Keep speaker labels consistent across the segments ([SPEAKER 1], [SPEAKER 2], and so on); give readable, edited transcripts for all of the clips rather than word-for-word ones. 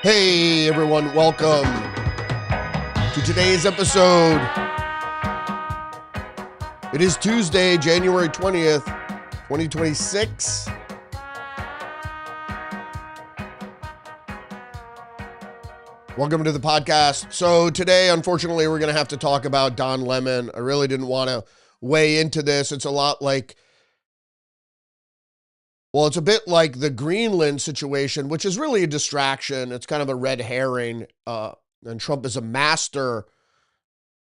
[SPEAKER 1] Hey everyone, welcome to today's episode. It is Tuesday, January 20th, 2026. Welcome to the podcast. So today, unfortunately, we're going to have to talk about Don Lemon. I really didn't want to weigh into this. It's a lot like, well, it's a bit like the Greenland situation, which is really a distraction. It's kind of a red herring. And Trump is a master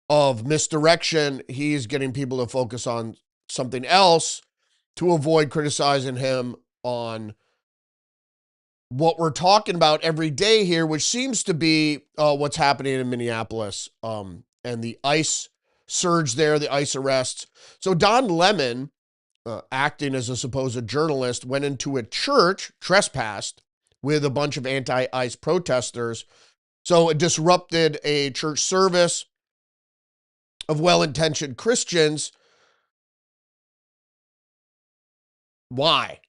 [SPEAKER 1] of misdirection. He's getting people to focus on something else to avoid criticizing him on what we're talking about every day here, which seems to be what's happening in Minneapolis and the ICE surge there, the ICE arrests. So Don Lemon, acting as a supposed journalist, went into a church, trespassed with a bunch of anti-ICE protesters. So it disrupted a church service of well-intentioned Christians. Why?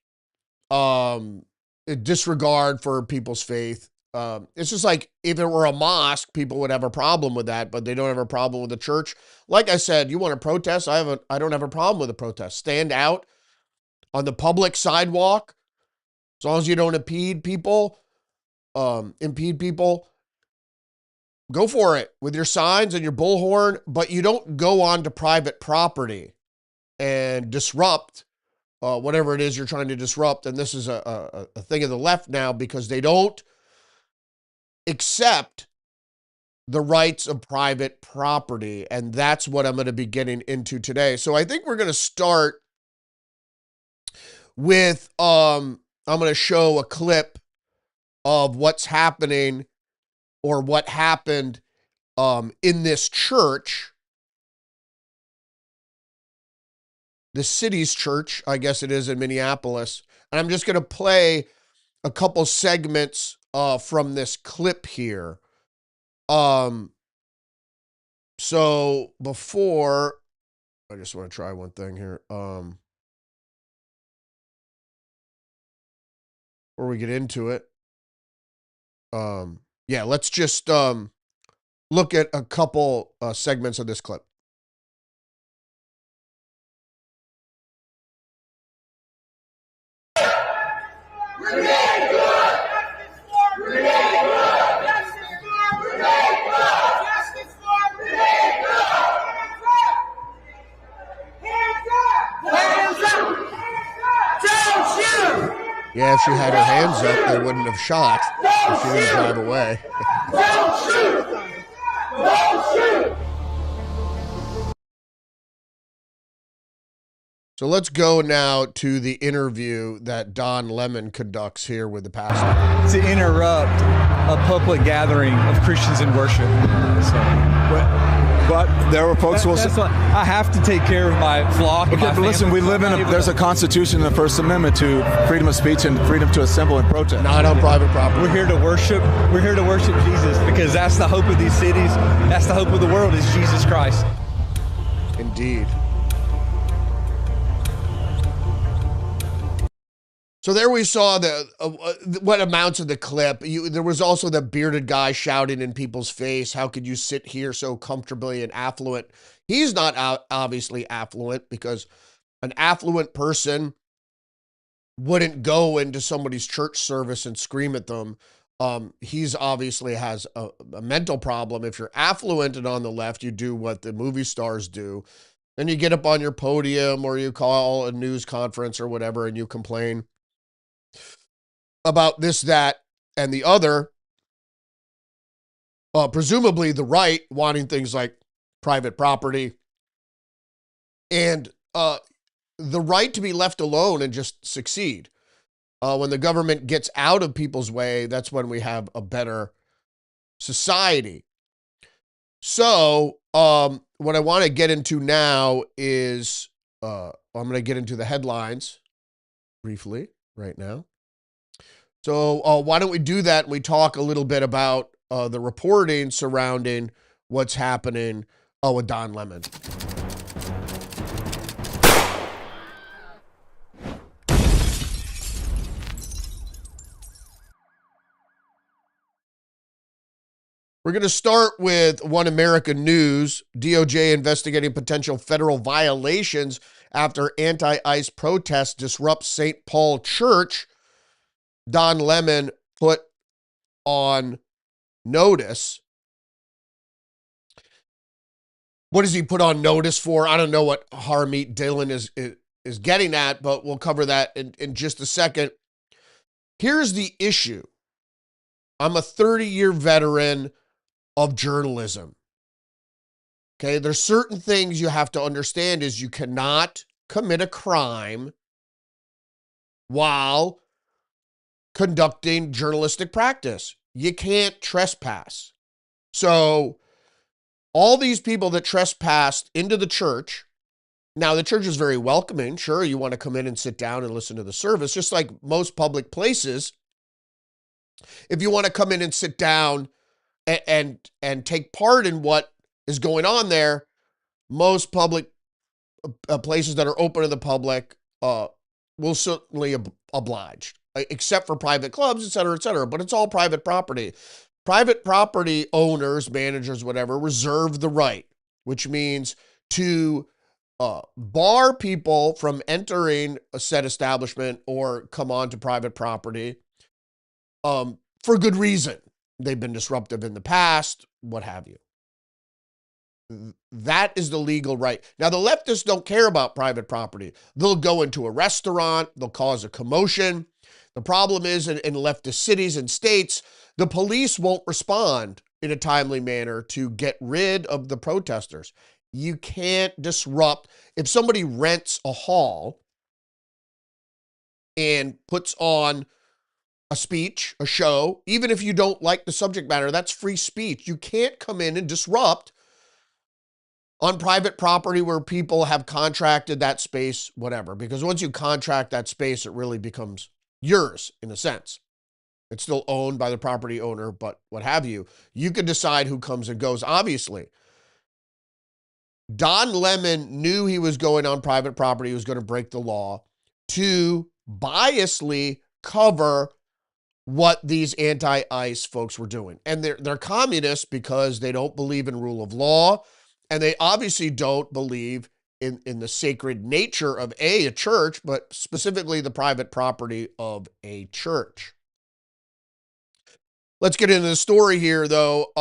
[SPEAKER 1] Disregard for people's faith. It's just like if it were a mosque, people would have a problem with that, but they don't have a problem with the church. Like I said, you want to protest? I don't have a problem with a protest. Stand out on the public sidewalk, as long as you don't impede people. Go for it with your signs and your bullhorn, but you don't go onto private property and disrupt whatever it is you're trying to disrupt. And this is a thing of the left now because they don't accept the rights of private property. And that's what I'm going to be getting into today. So I think we're going to start with, I'm going to show a clip of what's happening or what happened in this church, the city's church, I guess it is, in Minneapolis. And I'm just going to play a couple segments from this clip here. So before, I just want to try one thing here. Before we get into it, yeah, let's just look at a couple segments of this clip. Yeah, if she had her hands up, they wouldn't have shot if she didn't drive away. So let's go now to the interview that Don Lemon conducts here with the pastor.
[SPEAKER 2] To interrupt a public gathering of Christians in worship.
[SPEAKER 3] But there were folks who will say,
[SPEAKER 2] I have to take care of my flock.
[SPEAKER 3] okay, but listen, we live in there's a constitution in the First Amendment to freedom of speech and freedom to assemble and protest.
[SPEAKER 1] Not on private property.
[SPEAKER 2] We're here to worship. We're here to worship Jesus because that's the hope of these cities. That's the hope of the world is Jesus Christ.
[SPEAKER 1] Indeed. So there we saw what amounts of the clip. There was also the bearded guy shouting in people's face, how could you sit here so comfortably and affluent? He's not obviously affluent because an affluent person wouldn't go into somebody's church service and scream at them. He's obviously has a mental problem. If you're affluent and on the left, you do what the movie stars do. And you get up on your podium or you call a news conference or whatever and you complain about this, that, and the other, presumably the right wanting things like private property and the right to be left alone and just succeed. When the government gets out of people's way, that's when we have a better society. So what I want to get into now is I'm going to get into the headlines briefly right now. So why don't we do that and we talk a little bit about the reporting surrounding what's happening with Don Lemon. We're going to start with One American News. DOJ investigating potential federal violations after anti-ICE protests disrupt St. Paul Church. Don Lemon put on notice. What does he put on notice for? I don't know what Harmeet Dillon is getting at, but we'll cover that in just a second. Here's the issue. I'm a 30-year veteran of journalism. Okay, there's certain things you have to understand is you cannot commit a crime while conducting journalistic practice. You can't trespass. So all these people that trespassed into the church, now the church is very welcoming. Sure, you want to come in and sit down and listen to the service, just like most public places. If you want to come in and sit down and take part in what is going on there, most public places that are open to the public will certainly oblige, except for private clubs, et cetera, but it's all private property. Private property owners, managers, whatever, reserve the right, which means to bar people from entering a said establishment or come onto private property for good reason. They've been disruptive in the past, what have you. That is the legal right. Now, the leftists don't care about private property. They'll go into a restaurant, they'll cause a commotion. The problem is in leftist cities and states, the police won't respond in a timely manner to get rid of the protesters. You can't disrupt. If somebody rents a hall and puts on a speech, a show, even if you don't like the subject matter, that's free speech. You can't come in and disrupt on private property where people have contracted that space, whatever. Because once you contract that space, it really becomes yours in a sense. It's still owned by the property owner, but what have you. You can decide who comes and goes, obviously. Don Lemon knew he was going on private property. He was going to break the law to biasly cover what these anti-ICE folks were doing. And they're communists because they don't believe in rule of law. And they obviously don't believe in the sacred nature of a church, but specifically the private property of a church. Let's get into the story here, though.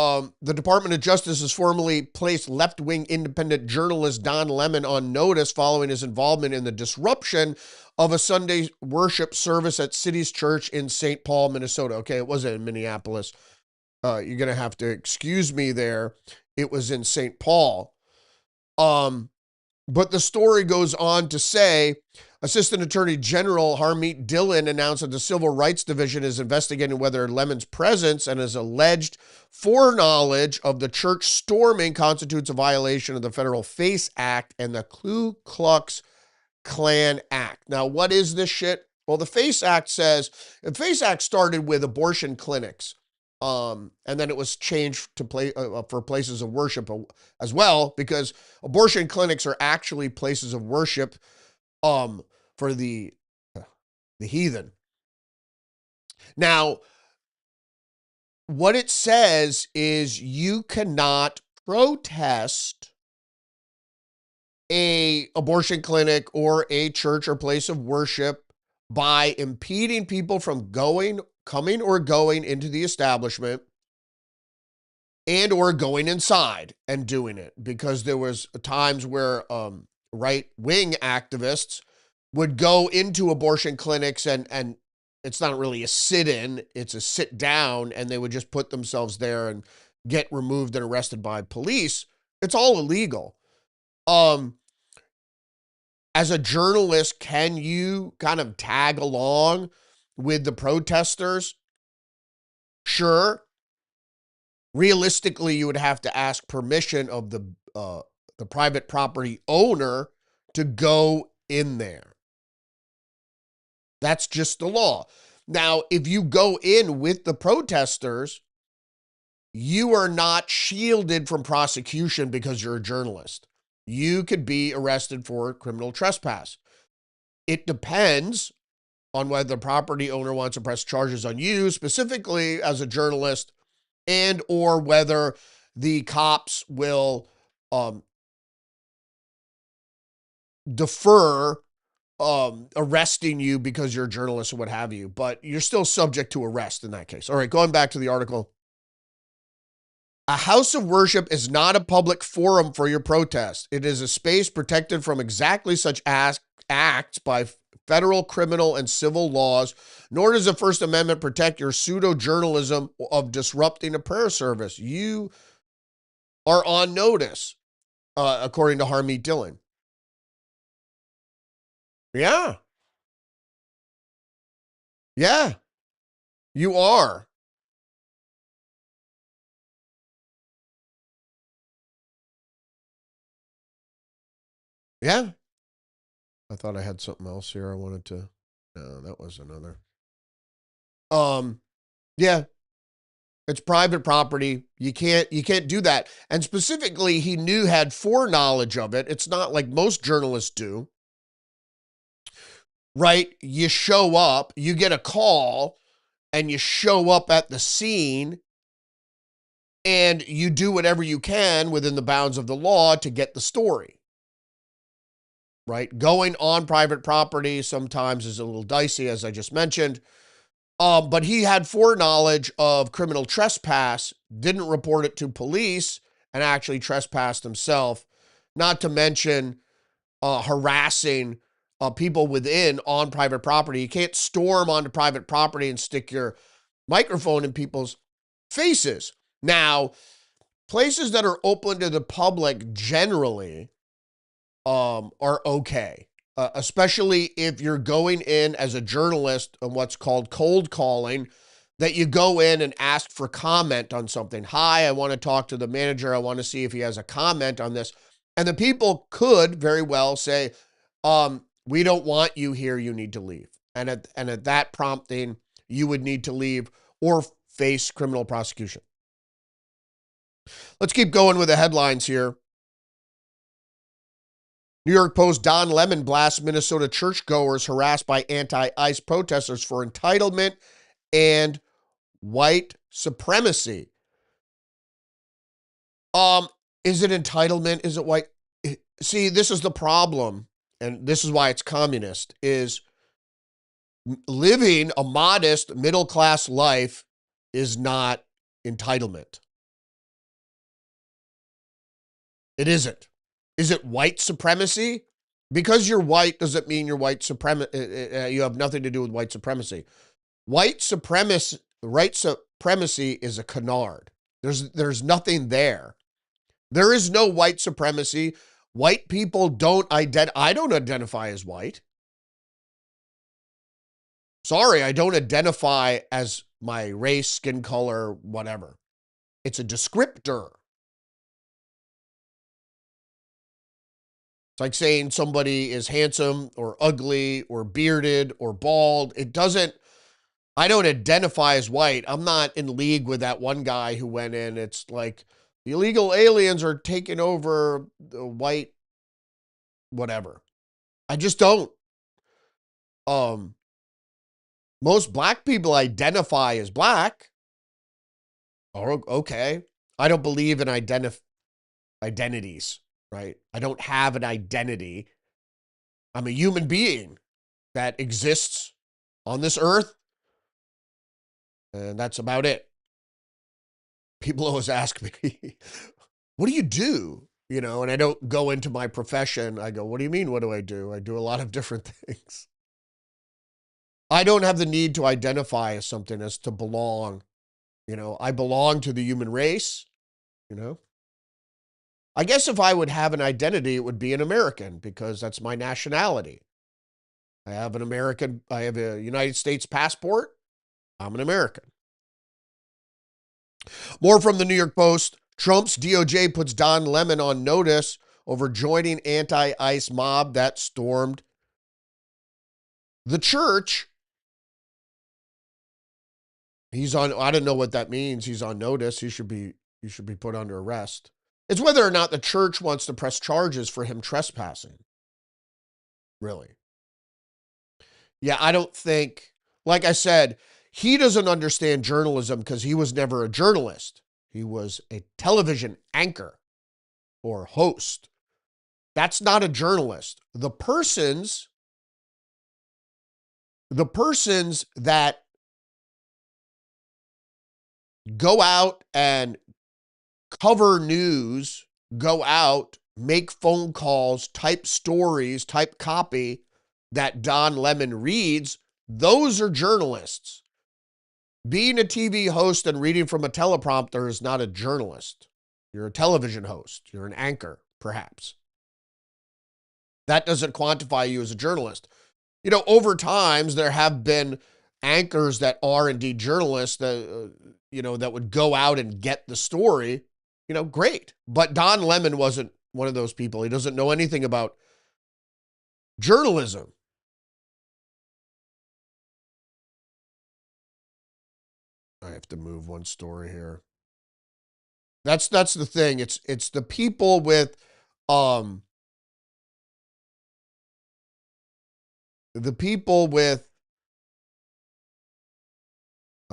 [SPEAKER 1] The Department of Justice has formally placed left-wing independent journalist Don Lemon on notice following his involvement in the disruption of a Sunday worship service at City's Church in St. Paul, Minnesota. Okay, it wasn't in Minneapolis. You're going to have to excuse me there. It was in St. Paul. But the story goes on to say, Assistant Attorney General Harmeet Dillon announced that the Civil Rights Division is investigating whether Lemon's presence and his alleged foreknowledge of the church storming constitutes a violation of the Federal FACE Act and the Ku Klux Klan Act. Now, what is this shit? Well, the FACE Act says, the FACE Act started with abortion clinics. And then it was changed to for places of worship as well, because abortion clinics are actually places of worship for the heathen. Now, what it says is you cannot protest a abortion clinic or a church or place of worship by impeding people from coming or going into the establishment and or going inside and doing it, because there was times where right-wing activists would go into abortion clinics and it's not really a sit-in, it's a sit-down, and they would just put themselves there and get removed and arrested by police. It's all illegal. As a journalist, can you kind of tag along with the protesters? Sure. Realistically, you would have to ask permission of the private property owner to go in there. That's just the law. Now, if you go in with the protesters, you are not shielded from prosecution because you're a journalist. You could be arrested for criminal trespass. It depends on whether the property owner wants to press charges on you, specifically as a journalist, and or whether the cops will defer arresting you because you're a journalist or what have you, but you're still subject to arrest in that case. All right, going back to the article. A house of worship is not a public forum for your protest. It is a space protected from exactly such acts by federal, criminal, and civil laws, nor does the First Amendment protect your pseudo-journalism of disrupting a prayer service. You are on notice, according to Harmeet Dillon. Yeah. Yeah, you are. Yeah. I thought I had something else here I wanted to. No, that was another. Yeah. It's private property. You can't do that. And specifically, he had foreknowledge of it. It's not like most journalists do. Right? You show up, you get a call, and you show up at the scene, and you do whatever you can within the bounds of the law to get the story. Right? Going on private property sometimes is a little dicey, as I just mentioned. But he had foreknowledge of criminal trespass, didn't report it to police, and actually trespassed himself, not to mention harassing people within on private property. You can't storm onto private property and stick your microphone in people's faces. Now, places that are open to the public generally are okay. Especially if you're going in as a journalist on what's called cold calling, that you go in and ask for comment on something. Hi, I want to talk to the manager. I want to see if he has a comment on this. And the people could very well say, we don't want you here. You need to leave. And at that prompting, you would need to leave or face criminal prosecution. Let's keep going with the headlines here. New York Post, Don Lemon blasts Minnesota churchgoers harassed by anti-ICE protesters for entitlement and white supremacy. Is it entitlement? Is it white? See, this is the problem, and this is why it's communist, is living a modest middle-class life is not entitlement. It isn't. Is it white supremacy? Because you're white doesn't mean you're white supremacy. You have nothing to do with white supremacy. White supremacy is a canard. There's nothing there. There is no white supremacy. White people I don't identify as white. Sorry, I don't identify as my race, skin color, whatever. It's a descriptor. It's like saying somebody is handsome or ugly or bearded or bald. I don't identify as white. I'm not in league with that one guy who went in. It's like the illegal aliens are taking over the white, whatever. I just don't. Most black people identify as black. Oh, okay. I don't believe in identities. Right? I don't have an identity. I'm a human being that exists on this earth, and that's about it. People always ask me, what do you do? You know, and I don't go into my profession. I go, what do you mean, what do? I do a lot of different things. I don't have the need to identify as something, as to belong. You know, I belong to the human race, you know. I guess if I would have an identity, it would be an American, because that's my nationality. I have a United States passport. I'm an American. More from the New York Post. Trump's DOJ puts Don Lemon on notice over joining anti-ICE mob that stormed the church. I don't know what that means. He's on notice. He should be put under arrest. It's whether or not the church wants to press charges for him trespassing. Really. Yeah, I don't think, like I said, He doesn't understand journalism because he was never a journalist. He was a television anchor or host. That's not a journalist. The persons that go out and cover news, go out, make phone calls, type stories, type copy that Don Lemon reads, those are journalists. Being a TV host and reading from a teleprompter is not a journalist. You're a television host. You're an anchor, perhaps. That doesn't quantify you as a journalist. You know, over times, there have been anchors that are indeed journalists that, that would go out and get the story. Great. But Don Lemon wasn't one of those people. He doesn't know anything about journalism. I have to move one story here. That's the thing. It's the people with I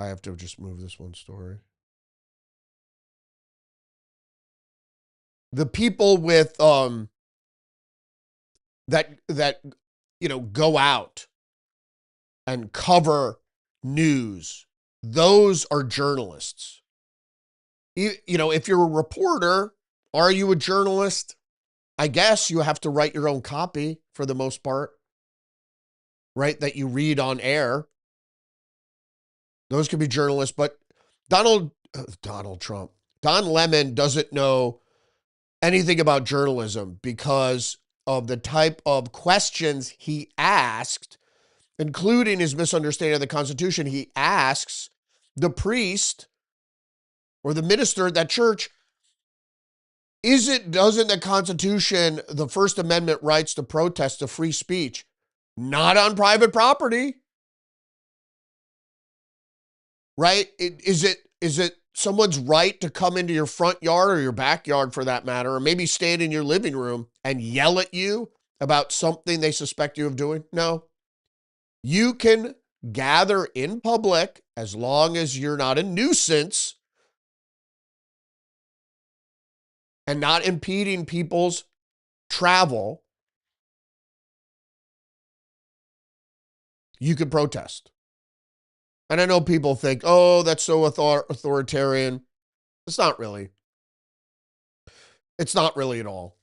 [SPEAKER 1] have to just move this one story. The people with that go out and cover news, those are journalists. If you're a reporter, are you a journalist? I guess you have to write your own copy for the most part, right? That you read on air. Those could be journalists, but Donald Trump, Don Lemon doesn't know anything about journalism because of the type of questions he asked, including his misunderstanding of the Constitution. He asks the priest or the minister at that church, doesn't the Constitution, the First Amendment rights to protest, to free speech, not on private property? Right? Is it someone's right to come into your front yard or your backyard for that matter, or maybe stand in your living room and yell at you about something they suspect you of doing? No. You can gather in public as long as you're not a nuisance and not impeding people's travel. You can protest. And I know people think, oh, that's so authoritarian. It's not really. It's not really at all.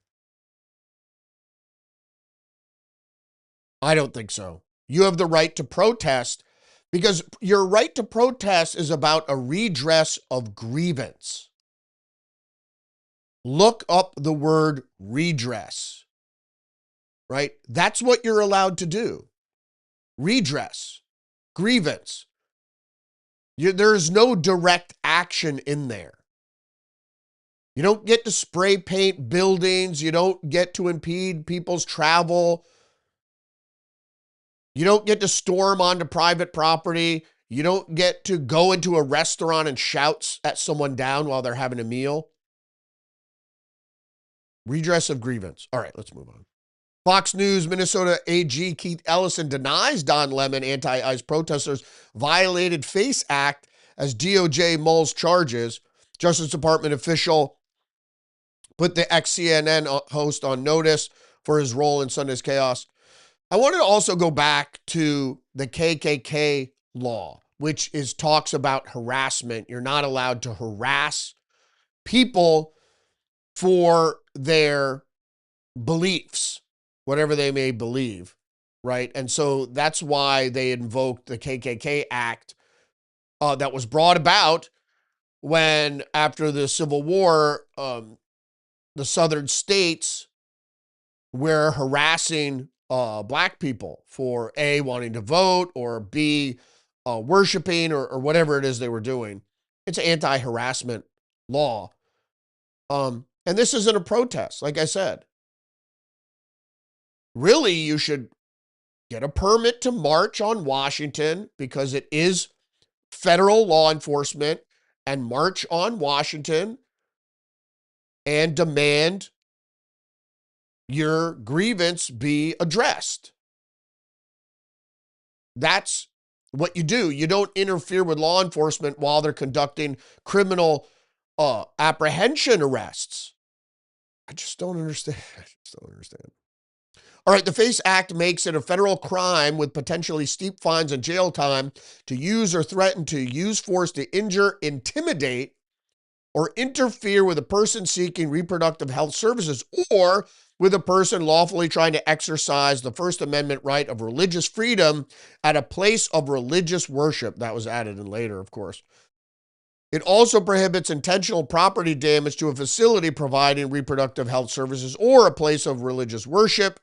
[SPEAKER 1] I don't think so. You have the right to protest because your right to protest is about a redress of grievance. Look up the word redress, right? That's what you're allowed to do. Redress, grievance. There's no direct action in there. You don't get to spray paint buildings. You don't get to impede people's travel. You don't get to storm onto private property. You don't get to go into a restaurant and shout at someone down while they're having a meal. Redress of grievance. All right, let's move on. Fox News Minnesota AG Keith Ellison denies Don Lemon anti-ICE protesters violated FACE Act as DOJ mulls charges. Justice Department official put the ex-CNN host on notice for his role in Sunday's chaos. I wanted to also go back to the KKK law, which talks about harassment. You're not allowed to harass people for their beliefs, whatever they may believe, right? And so that's why they invoked the KKK Act that was brought about when, after the Civil War, the southern states were harassing black people for A, wanting to vote, or B, worshiping, or whatever it is they were doing. It's an anti-harassment law. And this isn't a protest, like I said. Really, you should get a permit to march on Washington because it is federal law enforcement, and march on Washington and demand your grievance be addressed. That's what you do. You don't interfere with law enforcement while they're conducting criminal apprehension arrests. I just don't understand. I just don't understand. All right, the FACE Act makes it a federal crime with potentially steep fines and jail time to use or threaten to use force to injure, intimidate, or interfere with a person seeking reproductive health services or with a person lawfully trying to exercise the First Amendment right of religious freedom at a place of religious worship. That was added in later, of course. It also prohibits intentional property damage to a facility providing reproductive health services or a place of religious worship.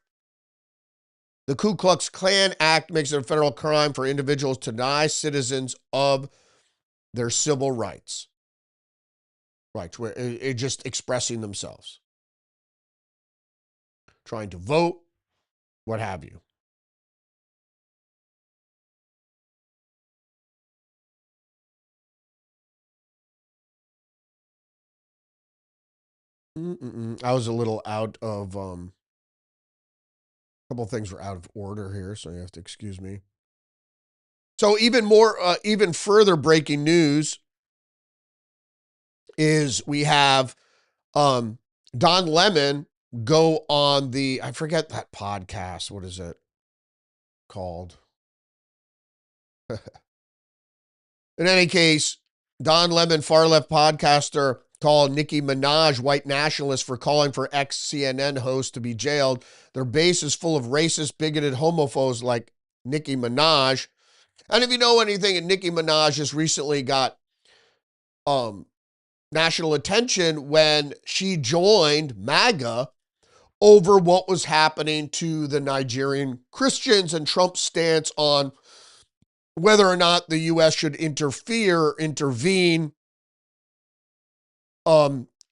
[SPEAKER 1] The Ku Klux Klan Act makes it a federal crime for individuals to deny citizens of their civil rights. Right, just expressing themselves, trying to vote, what have you. I was a little out of, a couple of things were out of order here, so you have to excuse me. So even further breaking news is we have Don Lemon go on I forget that podcast. What is it called? In any case, Don Lemon, far-left podcaster, called Nicki Minaj white nationalist for calling for ex-CNN host to be jailed. Their base is full of racist, bigoted homophobes like Nicki Minaj. And if you know anything, Nicki Minaj just recently got national attention when she joined MAGA over what was happening to the Nigerian Christians and Trump's stance on whether or not the U.S. should intervene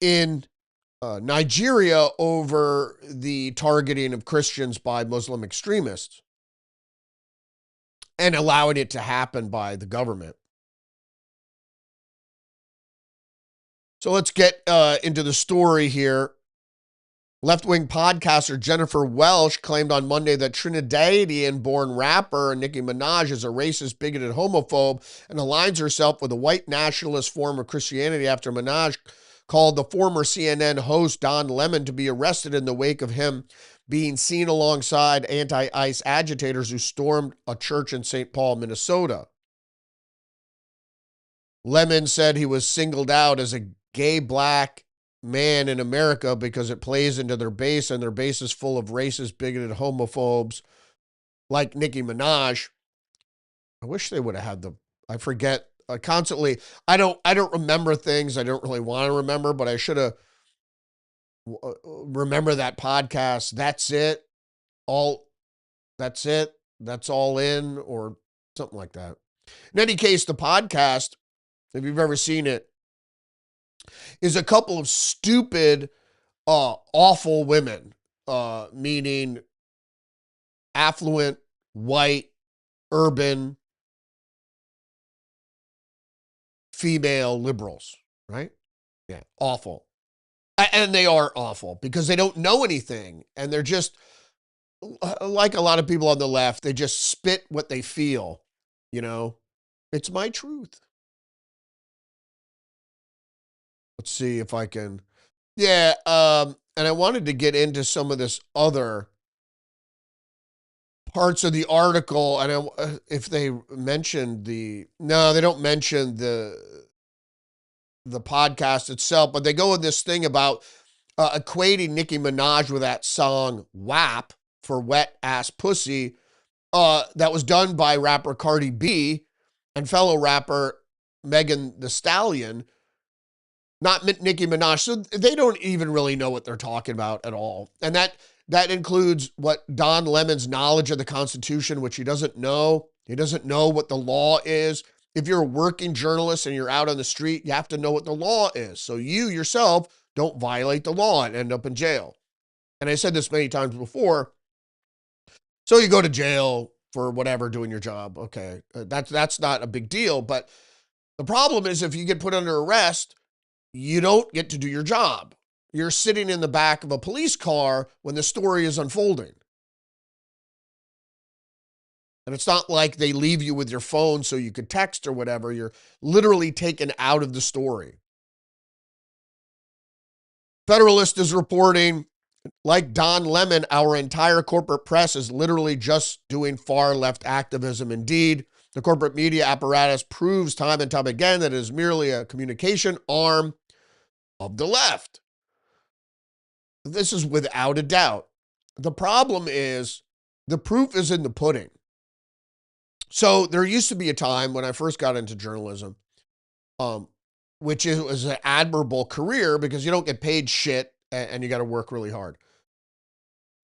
[SPEAKER 1] in Nigeria over the targeting of Christians by Muslim extremists and allowing it to happen by the government. So let's get into the story here. Left-wing podcaster Jennifer Welsh claimed on Monday that Trinidadian-born rapper Nicki Minaj is a racist, bigoted homophobe and aligns herself with a white nationalist form of Christianity after Minaj called the former CNN host Don Lemon to be arrested in the wake of him being seen alongside anti-ICE agitators who stormed a church in St. Paul, Minnesota. Lemon said he was singled out as a gay black man in America because it plays into their base, and their base is full of racist, bigoted homophobes like Nicki Minaj. I wish they would have had I forget constantly. I don't remember things I don't really want to remember, but I should have remember that podcast. That's it. That's it. That's all in, or something like that. In any case, the podcast, if you've ever seen it, is a couple of stupid, awful women, meaning affluent, white, urban, female liberals, right? Yeah, awful. And they are awful because they don't know anything. And they're just, like a lot of people on the left, they just spit what they feel, you know? It's my truth. Let's see if I can. Yeah, and I wanted to get into some of this other parts of the article, and if they mentioned no, they don't mention the podcast itself, but they go in this thing about equating Nicki Minaj with that song WAP for Wet Ass Pussy that was done by rapper Cardi B and fellow rapper Megan Thee Stallion, not Nicki Minaj. So they don't even really know what they're talking about at all. And that includes what Don Lemon's knowledge of the Constitution, which he doesn't know. He doesn't know what the law is. If you're a working journalist and you're out on the street, you have to know what the law is. So you yourself don't violate the law and end up in jail. And I said this many times before. So you go to jail for whatever, doing your job. Okay, that's not a big deal. But the problem is if you get put under arrest, you don't get to do your job. You're sitting in the back of a police car when the story is unfolding. And it's not like they leave you with your phone so you could text or whatever. You're literally taken out of the story. Federalist is reporting, like Don Lemon, our entire corporate press is literally just doing far left activism. Indeed, the corporate media apparatus proves time and time again that it is merely a communication arm of the left. This is without a doubt. The problem is the proof is in the pudding. So there used to be a time when I first got into journalism, which was an admirable career because you don't get paid shit and you got to work really hard.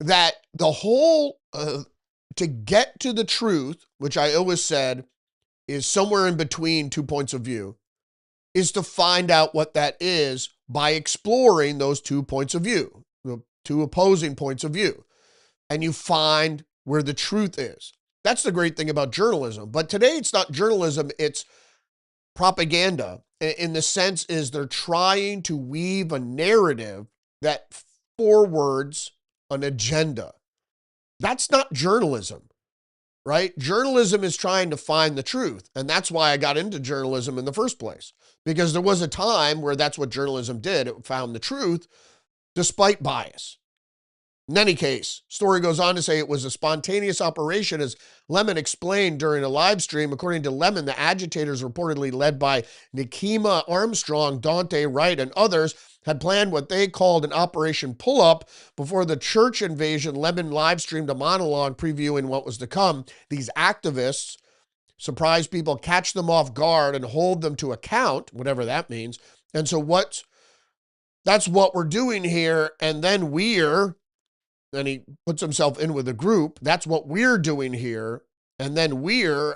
[SPEAKER 1] That the whole, to get to the truth, which I always said is somewhere in between 2 points of view, is to find out what that is by exploring those 2 points of view, the 2 opposing points of view. And you find where the truth is. That's the great thing about journalism. But today it's not journalism, it's propaganda. In the sense is they're trying to weave a narrative that forwards an agenda. That's not journalism, right? Journalism is trying to find the truth. And that's why I got into journalism in the first place. Because there was a time where that's what journalism did. It found the truth despite bias. In any case, story goes on to say it was a spontaneous operation, as Lemon explained during a live stream. According to Lemon, the agitators, reportedly led by Nikema Armstrong, Dante Wright, and others, had planned what they called an Operation Pull-Up before the church invasion. Lemon live streamed a monologue previewing what was to come. These activists surprise people, catch them off guard, and hold them to account, whatever that means. And so that's what we're doing here. And then and he puts himself in with a group. That's what we're doing here. And then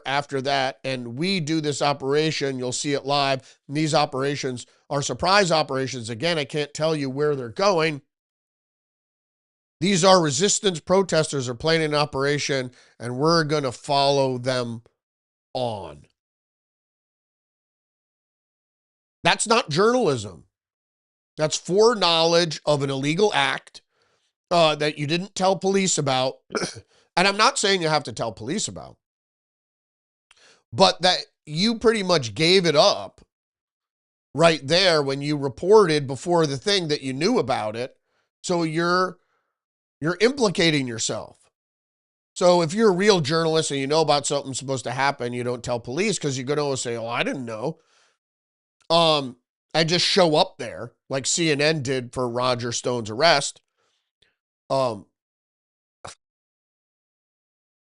[SPEAKER 1] after that, and we do this operation. You'll see it live. And these operations are surprise operations. Again, I can't tell you where they're going. These are resistance protesters are planning an operation, and we're going to follow them on. That's not journalism. That's foreknowledge of an illegal act that you didn't tell police about. And I'm not saying you have to tell police about, but that you pretty much gave it up right there when you reported before the thing that you knew about it. So you're implicating yourself. So if you're a real journalist and you know about something supposed to happen, you don't tell police because you're going to say, oh, I didn't know. And just show up there like CNN did for Roger Stone's arrest. Don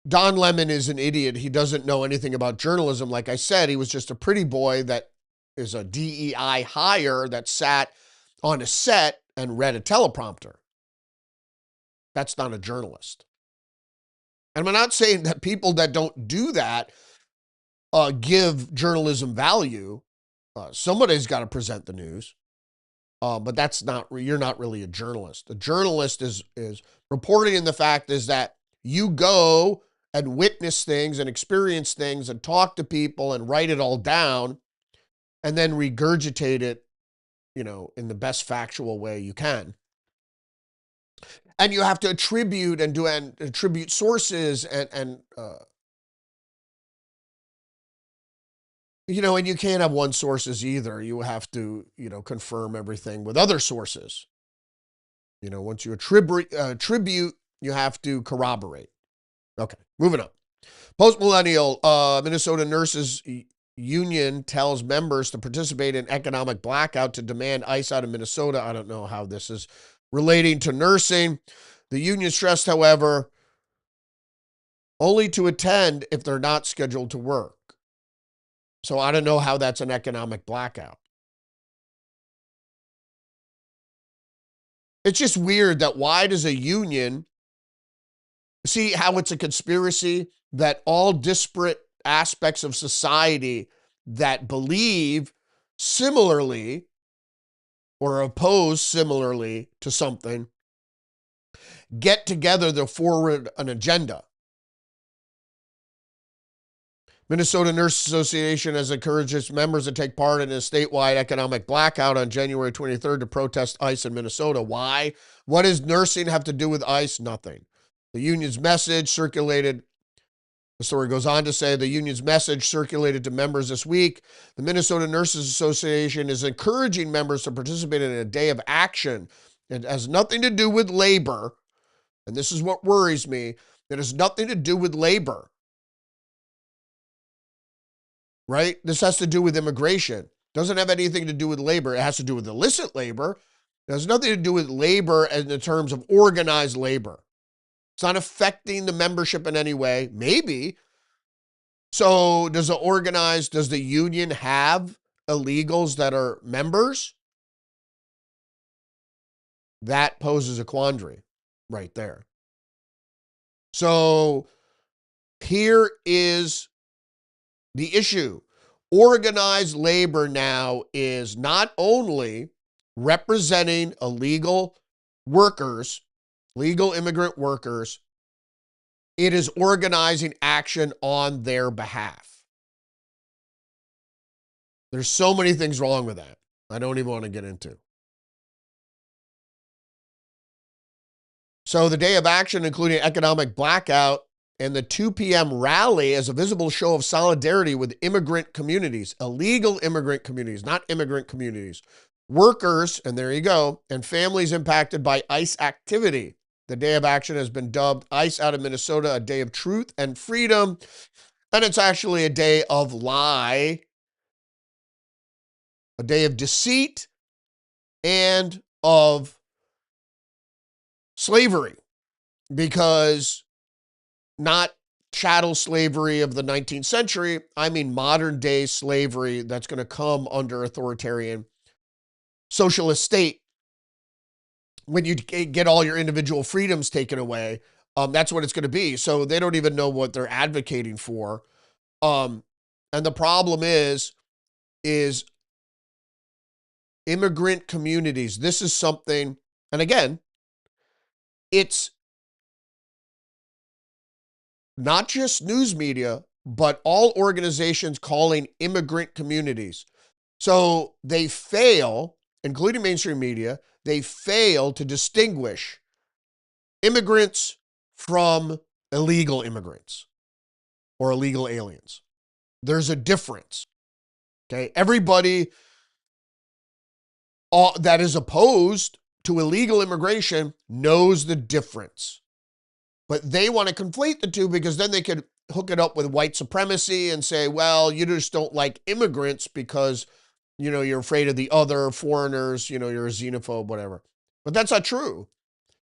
[SPEAKER 1] Lemon is an idiot. He doesn't know anything about journalism. Like I said, he was just a pretty boy that is a DEI hire that sat on a set and read a teleprompter. That's not a journalist. And I'm not saying that people that don't do that give journalism value. Somebody's got to present the news. But you're not really a journalist. A journalist is reporting, and the fact is that you go and witness things and experience things and talk to people and write it all down and then regurgitate it, in the best factual way you can. And you have to attribute sources and and you can't have one sources either. You have to, confirm everything with other sources. Once you attribute, you have to corroborate. Okay, moving on. Post-millennial, Minnesota Nurses Union tells members to participate in economic blackout to demand ICE out of Minnesota. I don't know how this is relating to nursing. The union stressed, however, only to attend if they're not scheduled to work. So I don't know how that's an economic blackout. It's just weird that why does a union see how it's a conspiracy that all disparate aspects of society that believe similarly or oppose similarly to something get together to forward an agenda. Minnesota Nurses Association has encouraged its members to take part in a statewide economic blackout on January 23rd to protest ICE in Minnesota. Why? What does nursing have to do with ICE? Nothing. The union's message circulated The story goes on to say the union's message circulated to members this week. The Minnesota Nurses Association is encouraging members to participate in a day of action. It has nothing to do with labor, and this is what worries me. It has nothing to do with labor, right? This has to do with immigration. Doesn't have anything to do with labor. It has to do with illicit labor. It has nothing to do with labor in the terms of organized labor. It's not affecting the membership in any way. Maybe. So does the union have illegals that are members? That poses a quandary right there. So here is the issue. Organized labor now is not only representing illegal workers, legal immigrant workers, it is organizing action on their behalf. There's so many things wrong with that. I don't even want to get into. So the day of action, including economic blackout and the 2 p.m. rally, as a visible show of solidarity with immigrant communities, illegal immigrant communities, not immigrant communities, workers, and there you go, and families impacted by ICE activity. The day of action has been dubbed ICE out of Minnesota, a day of truth and freedom. And it's actually a day of lie, a day of deceit, and of slavery. Because not chattel slavery of the 19th century, I mean modern day slavery that's going to come under authoritarian socialist state. When you get all your individual freedoms taken away, that's what it's going to be. So they don't even know what they're advocating for. And the problem is immigrant communities. This is something, and again, it's not just news media, but all organizations calling immigrant communities. So they fail, including mainstream media, they fail to distinguish immigrants from illegal immigrants or illegal aliens. There's a difference. Okay. Everybody that is opposed to illegal immigration knows the difference. But they want to conflate the two because then they could hook it up with white supremacy and say, well, you just don't like immigrants because, you're afraid of the other foreigners, you're a xenophobe, whatever. But that's not true.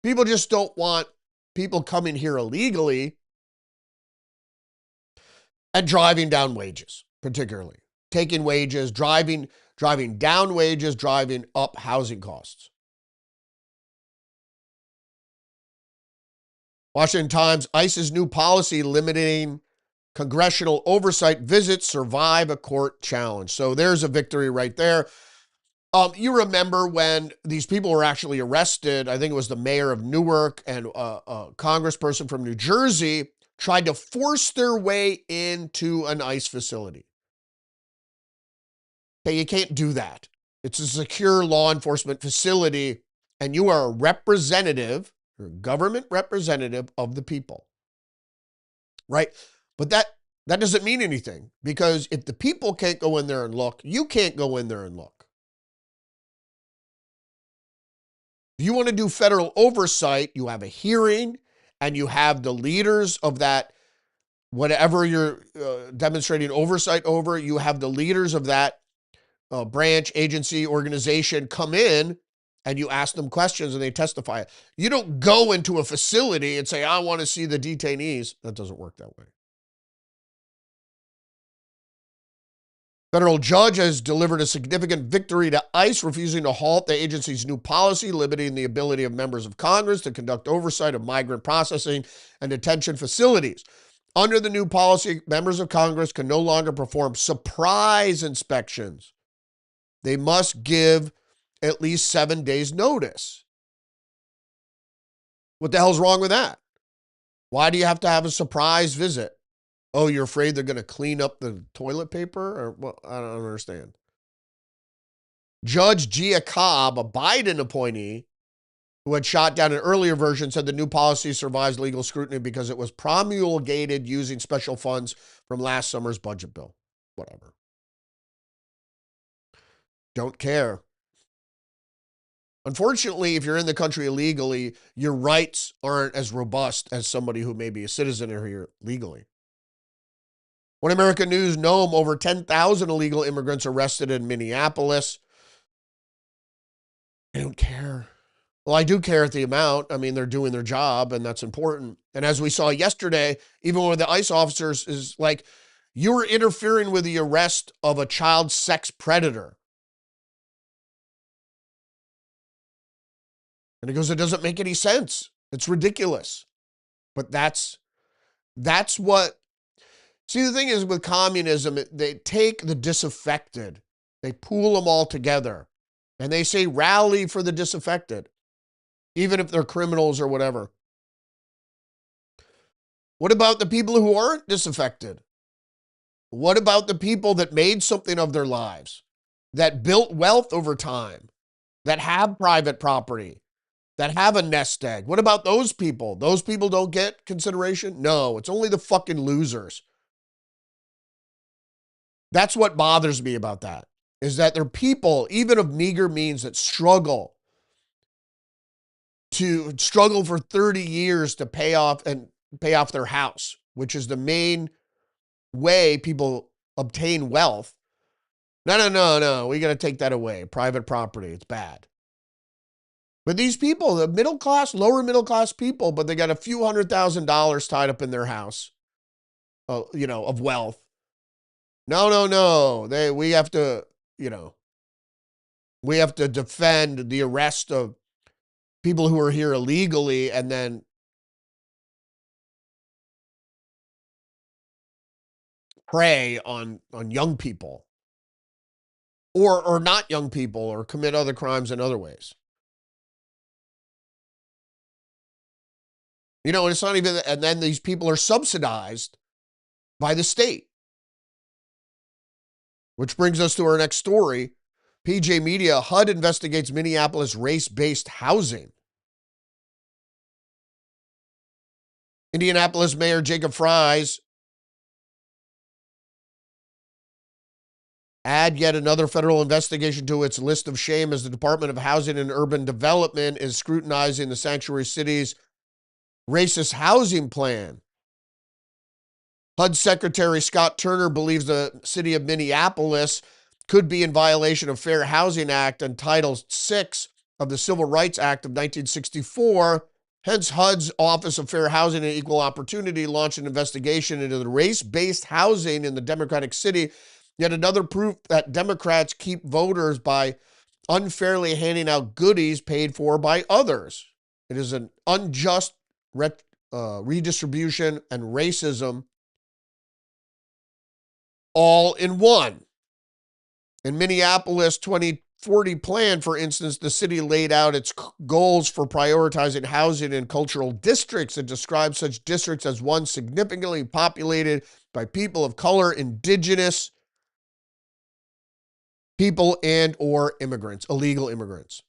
[SPEAKER 1] People just don't want people coming here illegally and driving down wages, particularly. Taking wages, driving down wages, driving up housing costs. Washington Times, ICE's new policy limiting congressional oversight visits survive a court challenge. So there's a victory right there. You remember when these people were actually arrested, I think it was the mayor of Newark and a congressperson from New Jersey tried to force their way into an ICE facility. Okay, you can't do that. It's a secure law enforcement facility, and you are a representative, or government representative of the people, right? But that doesn't mean anything, because if the people can't go in there and look, you can't go in there and look. If you want to do federal oversight, you have a hearing and you have the leaders of that, whatever you're demonstrating oversight over, you have the leaders of that branch, agency, organization come in and you ask them questions and they testify. You don't go into a facility and say, I want to see the detainees. That doesn't work that way. Federal judge has delivered a significant victory to ICE, refusing to halt the agency's new policy limiting the ability of members of Congress to conduct oversight of migrant processing and detention facilities. Under the new policy, members of Congress can no longer perform surprise inspections. They must give at least 7 days notice. What the hell's wrong with that? Why do you have to have a surprise visit? Oh, you're afraid they're going to clean up the toilet paper? Or well, I don't understand. Judge Gia Cobb, a Biden appointee, who had shot down an earlier version, said the new policy survives legal scrutiny because it was promulgated using special funds from last summer's budget bill. Whatever. Don't care. Unfortunately, if you're in the country illegally, your rights aren't as robust as somebody who may be a citizen here legally. One American News, Nome, over 10,000 illegal immigrants arrested in Minneapolis. I don't care. Well, I do care at the amount. I mean, they're doing their job, and that's important. And as we saw yesterday, even one of the ICE officers is like, you were interfering with the arrest of a child sex predator. And he goes, it doesn't make any sense. It's ridiculous. But that's what, see, the thing is with communism, they take the disaffected, they pool them all together, and they say rally for the disaffected, even if they're criminals or whatever. What about the people who aren't disaffected? What about the people that made something of their lives, that built wealth over time, that have private property, that have a nest egg? What about those people? Those people don't get consideration? No, it's only the fucking losers. That's what bothers me about that, is that there are people, even of meager means, that struggle for 30 years to pay off their house, which is the main way people obtain wealth. No. We got to take that away. Private property, it's bad. But these people, the middle class, lower middle class people, but they got a few $100,000 tied up in their house, of wealth. No. We have to defend the arrest of people who are here illegally and then prey on young people or not young people or commit other crimes in other ways. And it's not even, and then these people are subsidized by the state. Which brings us to our next story. PJ Media, HUD investigates Minneapolis race-based housing. Indianapolis Mayor Jacob Fries add yet another federal investigation to its list of shame as the Department of Housing and Urban Development is scrutinizing the sanctuary city's racist housing plan. HUD Secretary Scott Turner believes the city of Minneapolis could be in violation of Fair Housing Act and Title VI of the Civil Rights Act of 1964. Hence, HUD's Office of Fair Housing and Equal Opportunity launched an investigation into the race-based housing in the Democratic city. Yet another proof that Democrats keep voters by unfairly handing out goodies paid for by others. It is an unjust redistribution and racism all in one. In Minneapolis 2040 plan, for instance, the city laid out its goals for prioritizing housing in cultural districts and described such districts as one significantly populated by people of color, indigenous people, and or immigrants, illegal immigrants.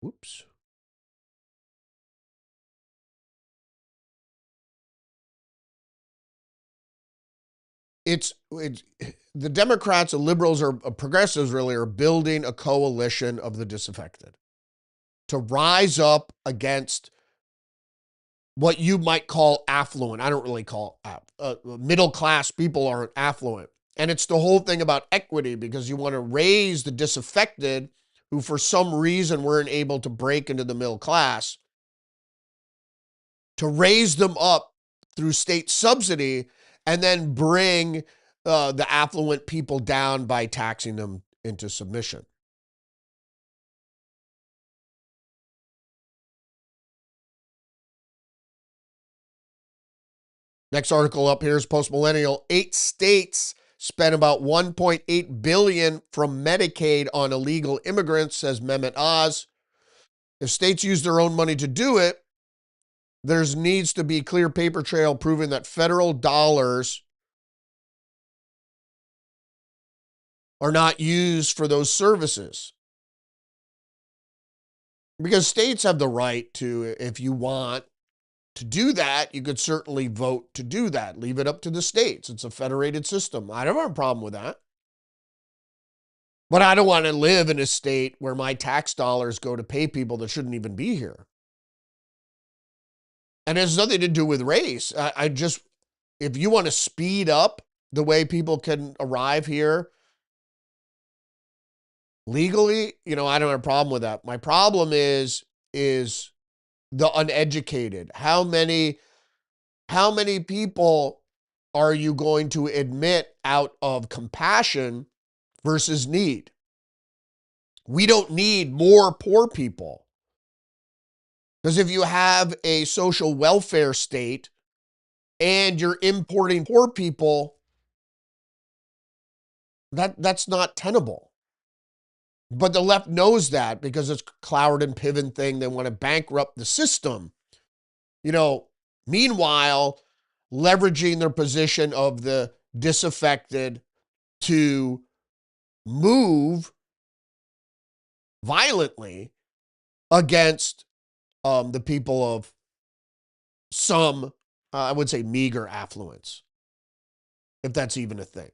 [SPEAKER 1] Whoops. It's the Democrats and liberals or progressives really are building a coalition of the disaffected to rise up against what you might call affluent. I don't really call middle class people aren't affluent. And it's the whole thing about equity, because you want to raise the disaffected who for some reason weren't able to break into the middle class, to raise them up through state subsidy and then bring the affluent people down by taxing them into submission. Next article up here is Postmillennial. 8 states spent about $1.8 billion from Medicaid on illegal immigrants, says Mehmet Oz. If states use their own money to do it, there needs to be a clear paper trail proving that federal dollars are not used for those services. Because states have the right to, if you want to do that, you could certainly vote to do that. Leave it up to the states. It's a federated system. I don't have a problem with that. But I don't want to live in a state where my tax dollars go to pay people that shouldn't even be here. And it has nothing to do with race. I just, if you want to speed up the way people can arrive here legally, I don't have a problem with that. My problem is the uneducated. How many people are you going to admit out of compassion versus need? We don't need more poor people. Because if you have a social welfare state and you're importing poor people, that's not tenable. But the left knows that because it's Cloward and Piven thing. They want to bankrupt the system. Meanwhile, leveraging their position of the disaffected to move violently against the people of some, I would say, meager affluence, if that's even a thing.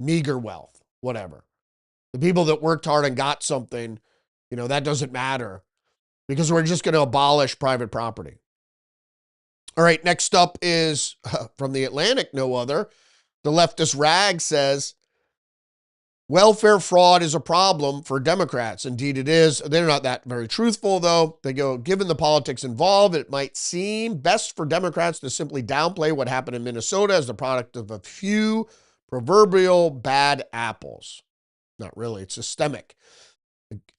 [SPEAKER 1] Meager wealth, whatever. The people that worked hard and got something, that doesn't matter because we're just going to abolish private property. All right, next up is from The Atlantic, no other. The leftist rag says, welfare fraud is a problem for Democrats. Indeed it is. They're not that very truthful, though. They go, given the politics involved, it might seem best for Democrats to simply downplay what happened in Minnesota as the product of a few proverbial bad apples. Not really, it's systemic.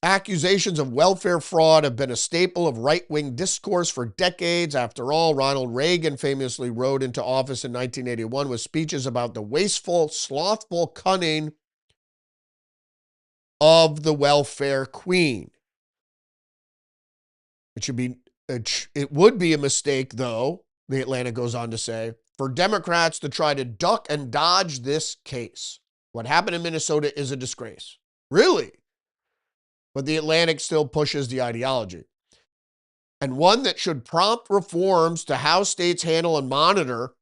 [SPEAKER 1] Accusations of welfare fraud have been a staple of right-wing discourse for decades. After all, Ronald Reagan famously rode into office in 1981 with speeches about the wasteful, slothful cunning of the welfare queen. It would be a mistake, though, The Atlantic goes on to say, for Democrats to try to duck and dodge this case. What happened in Minnesota is a disgrace. Really? But The Atlantic still pushes the ideology. And one that should prompt reforms to how states handle and monitor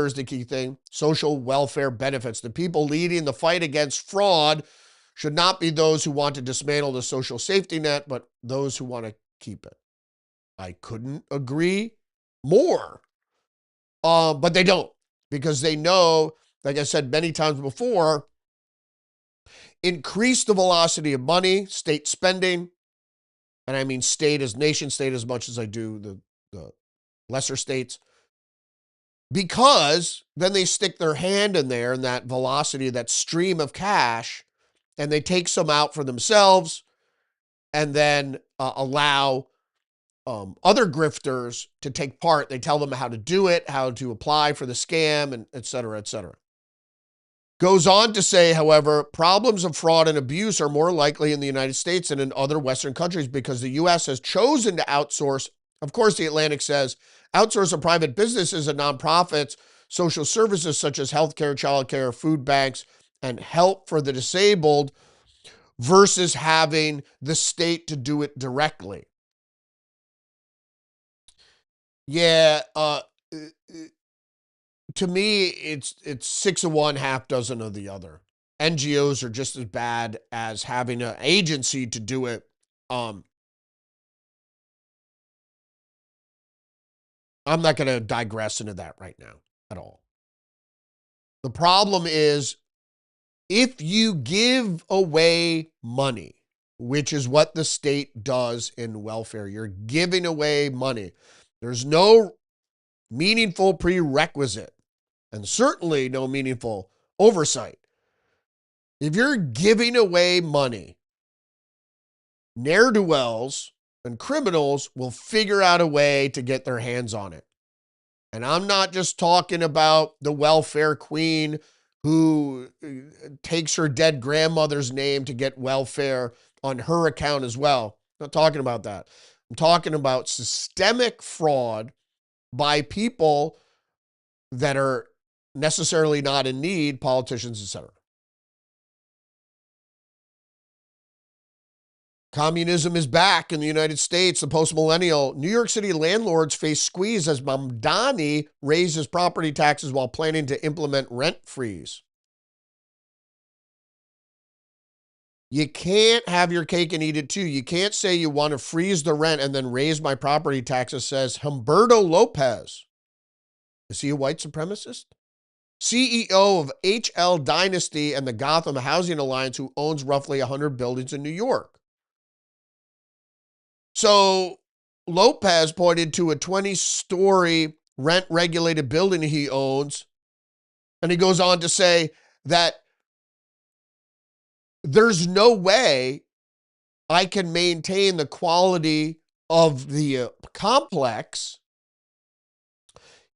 [SPEAKER 1] is the key thing, social welfare benefits. The people leading the fight against fraud should not be those who want to dismantle the social safety net, but those who want to keep it. I couldn't agree more. But they don't, because they know, like I said many times before, increase the velocity of money, state spending, and I mean state as nation state as much as I do the lesser states, because then they stick their hand in there in that velocity, that stream of cash, and they take some out for themselves and then allow other grifters to take part. They tell them how to do it, how to apply for the scam, and et cetera, et cetera. Goes on to say, however, problems of fraud and abuse are more likely in the United States than in other Western countries because the U.S. has chosen to outsource. Of course, The Atlantic says, outsource to private businesses and nonprofits, social services such as healthcare, childcare, food banks, and help for the disabled versus having the state to do it directly. Yeah, to me, it's 6 of one, half dozen of the other. NGOs are just as bad as having an agency to do it. I'm not going to digress into that right now at all. The problem is if you give away money, which is what the state does in welfare, you're giving away money. There's no meaningful prerequisite and certainly no meaningful oversight. If you're giving away money, ne'er-do-wells and criminals will figure out a way to get their hands on it. And I'm not just talking about the welfare queen who takes her dead grandmother's name to get welfare on her account as well. I'm not talking about that. I'm talking about systemic fraud by people that are necessarily not in need, politicians, etc. Communism is back in the United States. The post-millennial New York City landlords face squeeze as Mamdani raises property taxes while planning to implement rent freeze. You can't have your cake and eat it too. You can't say you want to freeze the rent and then raise my property taxes, says Humberto Lopez. Is he a white supremacist? CEO of HL Dynasty and the Gotham Housing Alliance, who owns roughly 100 buildings in New York. So Lopez pointed to a 20-story rent-regulated building he owns, and he goes on to say that there's no way I can maintain the quality of the complex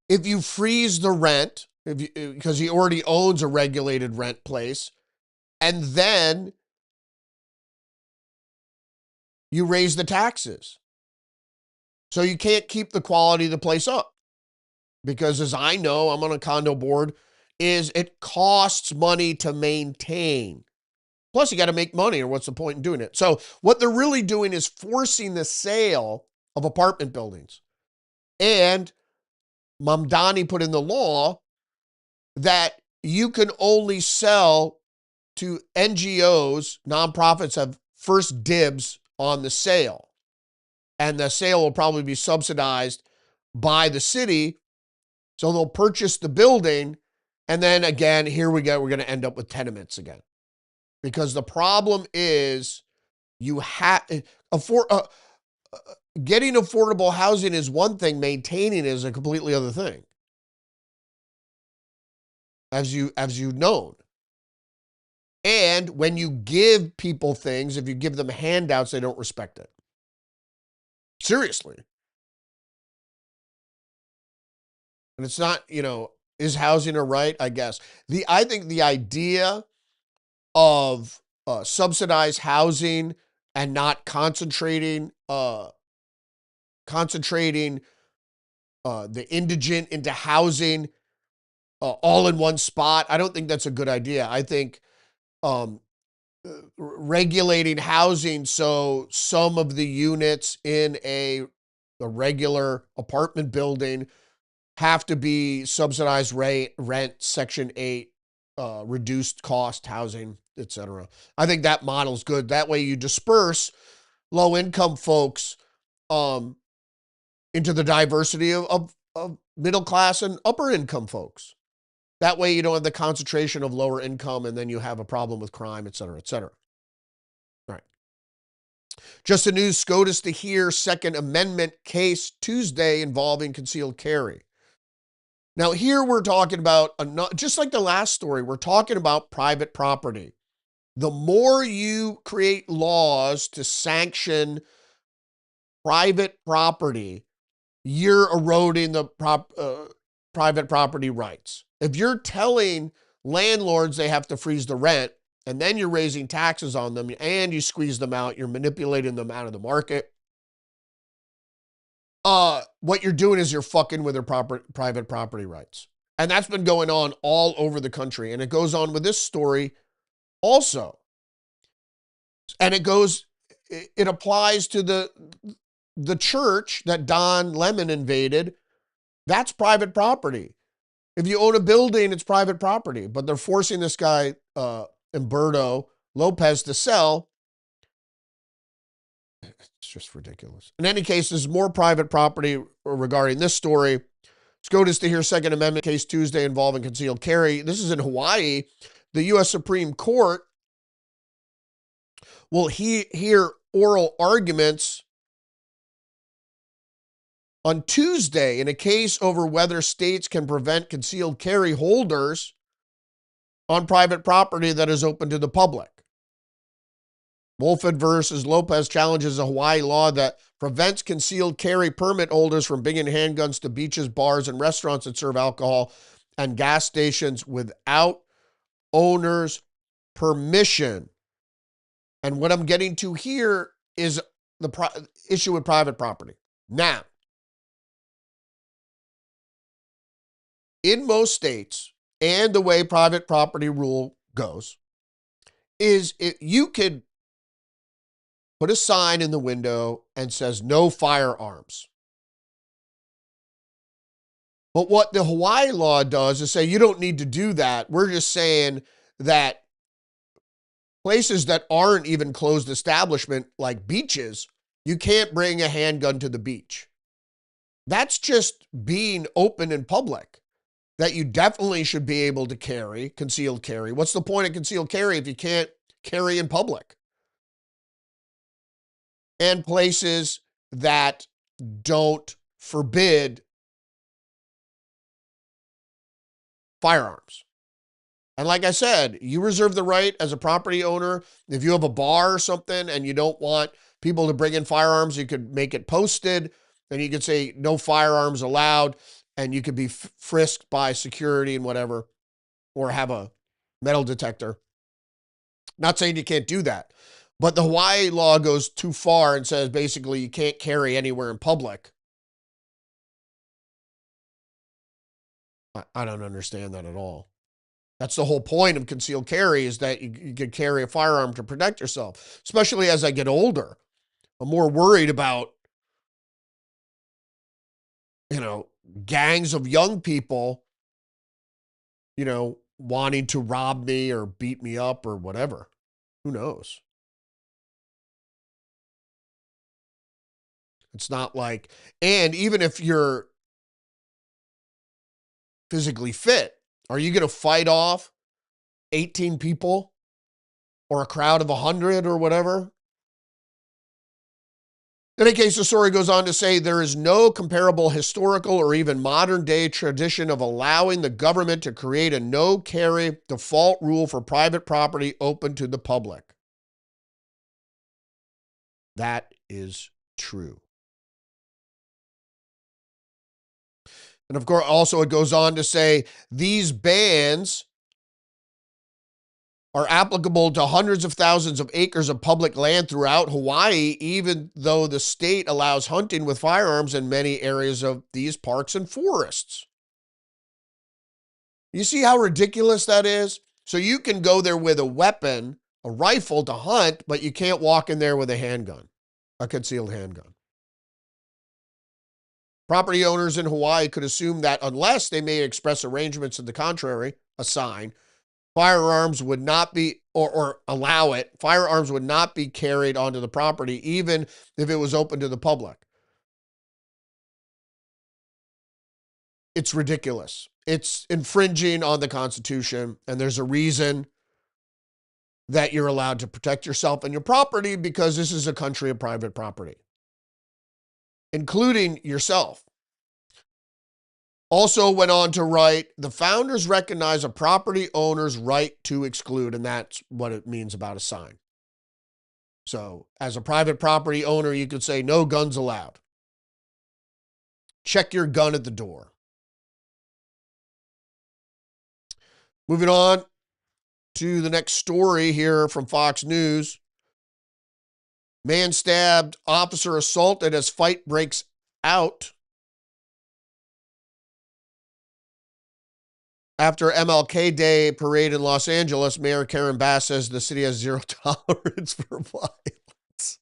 [SPEAKER 1] if you freeze the rent, because he already owns a regulated rent place, and then you raise the taxes. So you can't keep the quality of the place up. Because as I know, I'm on a condo board, is it costs money to maintain. Plus, you got to make money, or what's the point in doing it? So what they're really doing is forcing the sale of apartment buildings. And Mamdani put in the law that you can only sell to NGOs, nonprofits have first dibs on the sale. And the sale will probably be subsidized by the city. So they'll purchase the building. And then again, here we go, we're going to end up with tenements again. Because the problem is you have getting affordable housing is one thing, maintaining is a completely other thing. As you've known. And when you give people things, if you give them handouts, they don't respect it. Seriously. And it's not, is housing a right? I guess. I think the idea of subsidized housing and not concentrating the indigent into housing all in one spot, I don't think that's a good idea. I think regulating housing so some of the units in a regular apartment building have to be subsidized rent, Section 8, reduced cost housing, etc. I think that model's good. That way you disperse low-income folks into the diversity of middle class and upper income folks. That way you don't have the concentration of lower income and then you have a problem with crime, et cetera, et cetera. All right. Just a news, SCOTUS to hear Second Amendment case Tuesday involving concealed carry. Now here we're talking about, just like the last story, we're talking about private property. The more you create laws to sanction private property, you're eroding the private property rights. If you're telling landlords they have to freeze the rent, and then you're raising taxes on them, and you squeeze them out, you're manipulating them out of the market, what you're doing is you're fucking with their private property rights. And that's been going on all over the country. And it goes on with this story also. And it applies to the church that Don Lemon invaded. That's private property. If you own a building, it's private property. But they're forcing this guy, Humberto Lopez, to sell. It's just ridiculous. In any case, there's more private property regarding this story. SCOTUS to hear Second Amendment case Tuesday involving concealed carry. This is in Hawaii. The U.S. Supreme Court will hear oral arguments on Tuesday in a case over whether states can prevent concealed carry holders on private property that is open to the public. Wolford versus Lopez challenges a Hawaii law that prevents concealed carry permit holders from bringing handguns to beaches, bars, and restaurants that serve alcohol and gas stations without owner's permission. And what I'm getting to here is the issue with private property. Now, in most states, and the way private property rule goes is you could put a sign in the window and says no firearms. But what the Hawaii law does is say you don't need to do that. We're just saying that places that aren't even closed establishment, like beaches, you can't bring a handgun to the beach. That's just being open in public, that you definitely should be able to carry, concealed carry. What's the point of concealed carry if you can't carry in public? And places that don't forbid firearms. And like I said, you reserve the right as a property owner. If you have a bar or something and you don't want people to bring in firearms, you could make it posted and you could say no firearms allowed, and you could be frisked by security and whatever, or have a metal detector. Not saying you can't do that, but the Hawaii law goes too far and says basically you can't carry anywhere in public. I don't understand that at all. That's the whole point of concealed carry, is that you can carry a firearm to protect yourself. Especially as I get older, I'm more worried about, gangs of young people, wanting to rob me or beat me up or whatever. Who knows? It's not like, and even if you're physically fit, are you going to fight off 18 people or a crowd of 100 or whatever? In any case, the story goes on to say there is no comparable historical or even modern day tradition of allowing the government to create a no carry default rule for private property open to the public. That is true. And of course, also it goes on to say these bans are applicable to hundreds of thousands of acres of public land throughout Hawaii, even though the state allows hunting with firearms in many areas of these parks and forests. You see how ridiculous that is? So you can go there with a weapon, a rifle to hunt, but you can't walk in there with a handgun, a concealed handgun. Property owners in Hawaii could assume that unless they made express arrangements to the contrary, a sign, firearms would not be, or allow it, firearms would not be carried onto the property, even if it was open to the public. It's ridiculous. It's infringing on the Constitution, and there's a reason that you're allowed to protect yourself and your property, because this is a country of private property, including yourself. Also went on to write, the founders recognize a property owner's right to exclude, and that's what it means about a sign. So as a private property owner, you could say no guns allowed. Check your gun at the door. Moving on to the next story here from Fox News. Man stabbed, officer assaulted as fight breaks out. After MLK Day parade in Los Angeles, Mayor Karen Bass says the city has zero tolerance for violence.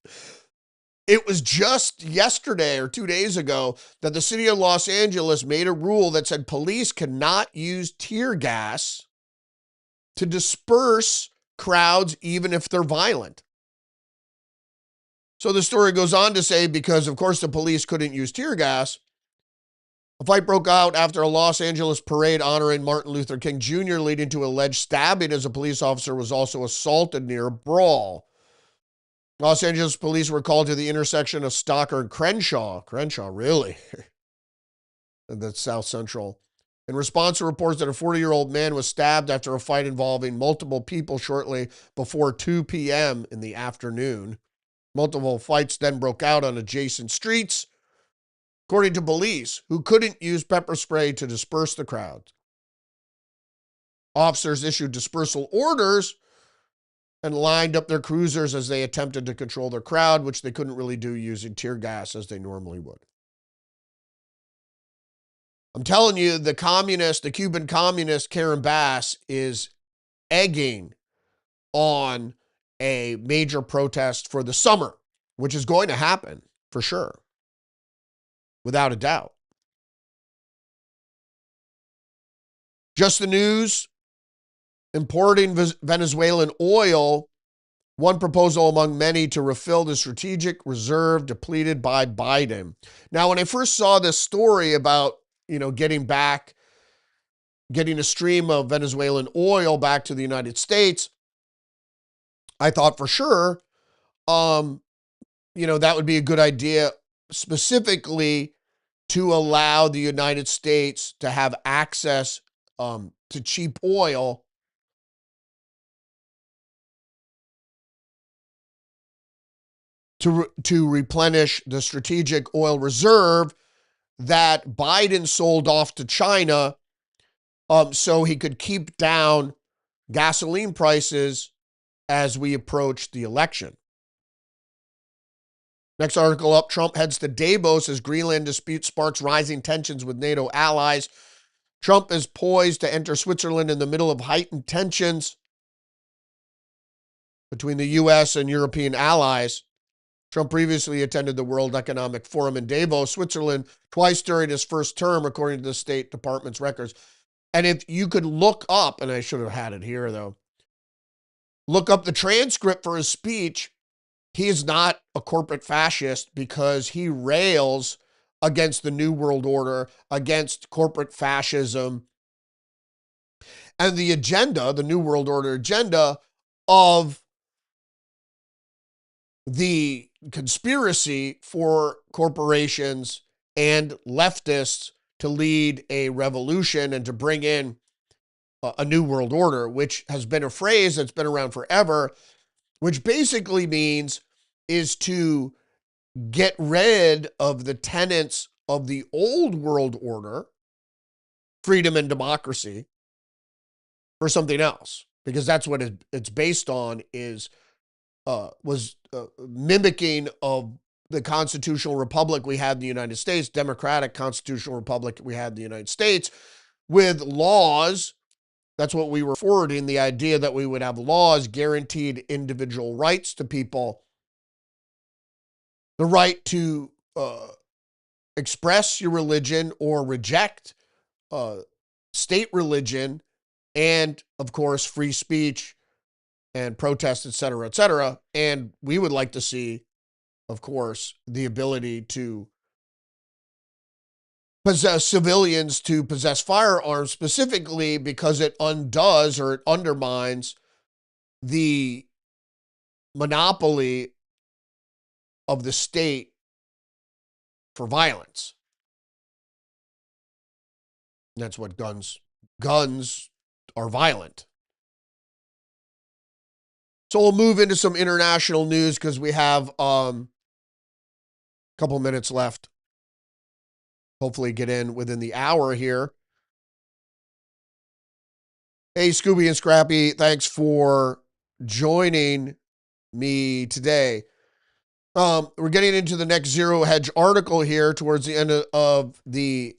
[SPEAKER 1] It was just yesterday or 2 days ago that the city of Los Angeles made a rule that said police cannot use tear gas to disperse crowds, even if they're violent. So the story goes on to say, because of course the police couldn't use tear gas, a fight broke out after a Los Angeles parade honoring Martin Luther King Jr., leading to alleged stabbing as a police officer was also assaulted near a brawl. Los Angeles police were called to the intersection of Stocker and Crenshaw. Crenshaw, really? That's South Central. In response to reports that a 40-year-old man was stabbed after a fight involving multiple people shortly before 2 p.m. in the afternoon. Multiple fights then broke out on adjacent streets, according to police, who couldn't use pepper spray to disperse the crowd. Officers issued dispersal orders and lined up their cruisers as they attempted to control their crowd, which they couldn't really do using tear gas as they normally would. I'm telling you, the Cuban communist Karen Bass is egging on a major protest for the summer, which is going to happen for sure, without a doubt. Just the news, importing Venezuelan oil, one proposal among many to refill the strategic reserve depleted by Biden. Now, when I first saw this story about, getting a stream of Venezuelan oil back to the United States, I thought for sure, that would be a good idea, specifically to allow the United States to have access to cheap oil to replenish the strategic oil reserve that Biden sold off to China, so he could keep down gasoline prices as we approach the election. Next article up, Trump heads to Davos as Greenland dispute sparks rising tensions with NATO allies. Trump is poised to enter Switzerland in the middle of heightened tensions between the U.S. and European allies. Trump previously attended the World Economic Forum in Davos, Switzerland, twice during his first term, according to the State Department's records. And if you could look up, and I should have had it here, though, look up the transcript for his speech. He is not a corporate fascist because he rails against the New World Order, against corporate fascism, and the agenda, the New World Order agenda of the conspiracy for corporations and leftists to lead a revolution and to bring in a new world order, which has been a phrase that's been around forever, which basically means is to get rid of the tenets of the old world order, freedom and democracy, for something else, because that's what it's based on, was mimicking of the constitutional republic we had in the United States, democratic constitutional republic we had in the United States, with laws. That's what we were forwarding, the idea that we would have laws, guaranteed individual rights to people, the right to express your religion or reject state religion, and, of course, free speech and protest, et cetera, et cetera. And we would like to see, of course, the ability to possess civilians to possess firearms, specifically because it undoes or it undermines the monopoly of the state for violence. And that's what guns are violent. So we'll move into some international news because we have a couple minutes left. Hopefully get in within the hour here. Hey, Scooby and Scrappy, thanks for joining me today. We're getting into the next Zero Hedge article here towards the end of the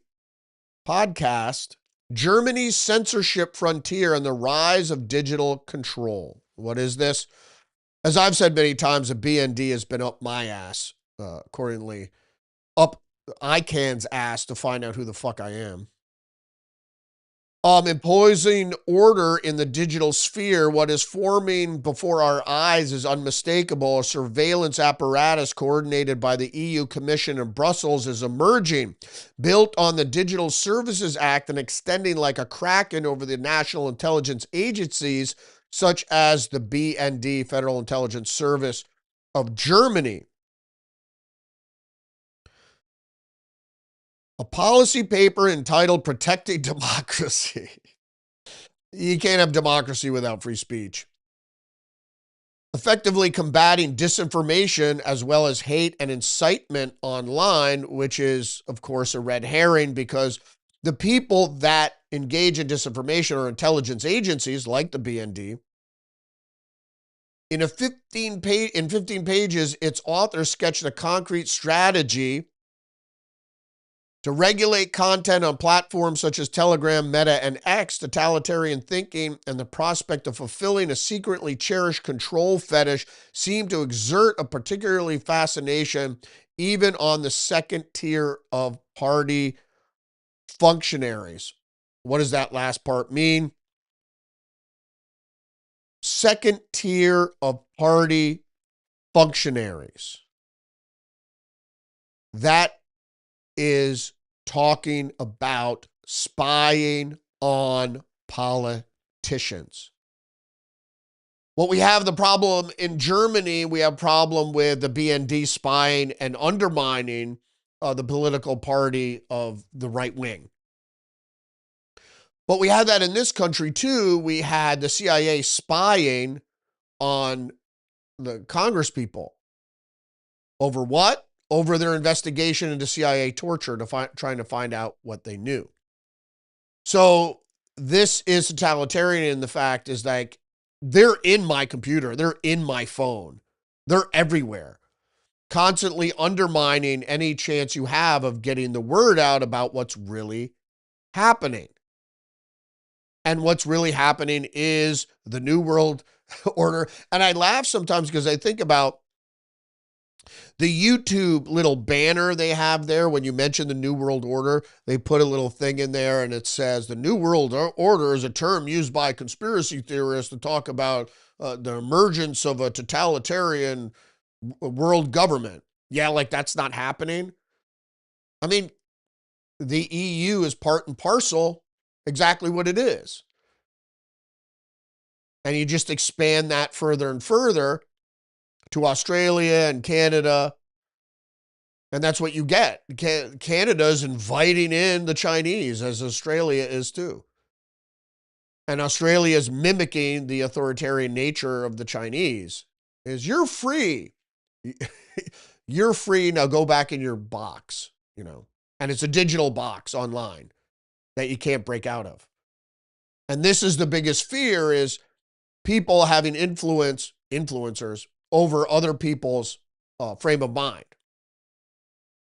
[SPEAKER 1] podcast. Germany's censorship frontier and the rise of digital control. What is this? As I've said many times, the BND has been up my ass, accordingly, up ICANN's ass to find out who the fuck I am. Imposing order in the digital sphere. What is forming before our eyes is unmistakable. A surveillance apparatus coordinated by the EU Commission in Brussels is emerging, built on the Digital Services Act and extending like a kraken over the national intelligence agencies, such as the BND, Federal Intelligence Service of Germany. A policy paper entitled Protecting Democracy. You can't have democracy without free speech. Effectively combating disinformation as well as hate and incitement online, which is, of course, a red herring because the people that engage in disinformation are intelligence agencies like the BND. In 15 pages, its author sketched a concrete strategy To regulate content on platforms such as Telegram, Meta, and X, totalitarian thinking and the prospect of fulfilling a secretly cherished control fetish seem to exert a particularly fascination even on the second tier of party functionaries. What does that last part mean? Second tier of party functionaries. That is talking about spying on politicians. What we have the problem in Germany, we have problem with the BND spying and undermining the political party of the right wing. But we had that in this country too. We had the CIA spying on the Congress people. Over what? Over their investigation into CIA torture, trying to find out what they knew. So this is totalitarian, and the fact is, like, they're in my computer, they're in my phone, they're everywhere, constantly undermining any chance you have of getting the word out about what's really happening. And what's really happening is the New World Order. And I laugh sometimes because I think about the YouTube little banner they have there. When you mention the New World Order, they put a little thing in there and it says the New World Order is a term used by conspiracy theorists to talk about the emergence of a totalitarian world government. Yeah, like that's not happening. I mean, the EU is part and parcel exactly what it is. And you just expand that further and further to Australia and Canada. And that's what you get. Canada is inviting in the Chinese, as Australia is too. And Australia is mimicking the authoritarian nature of the Chinese. Is you're free. You're free, now go back in your box, you know. And it's a digital box online that you can't break out of. And this is the biggest fear, is people having influencers over other people's frame of mind,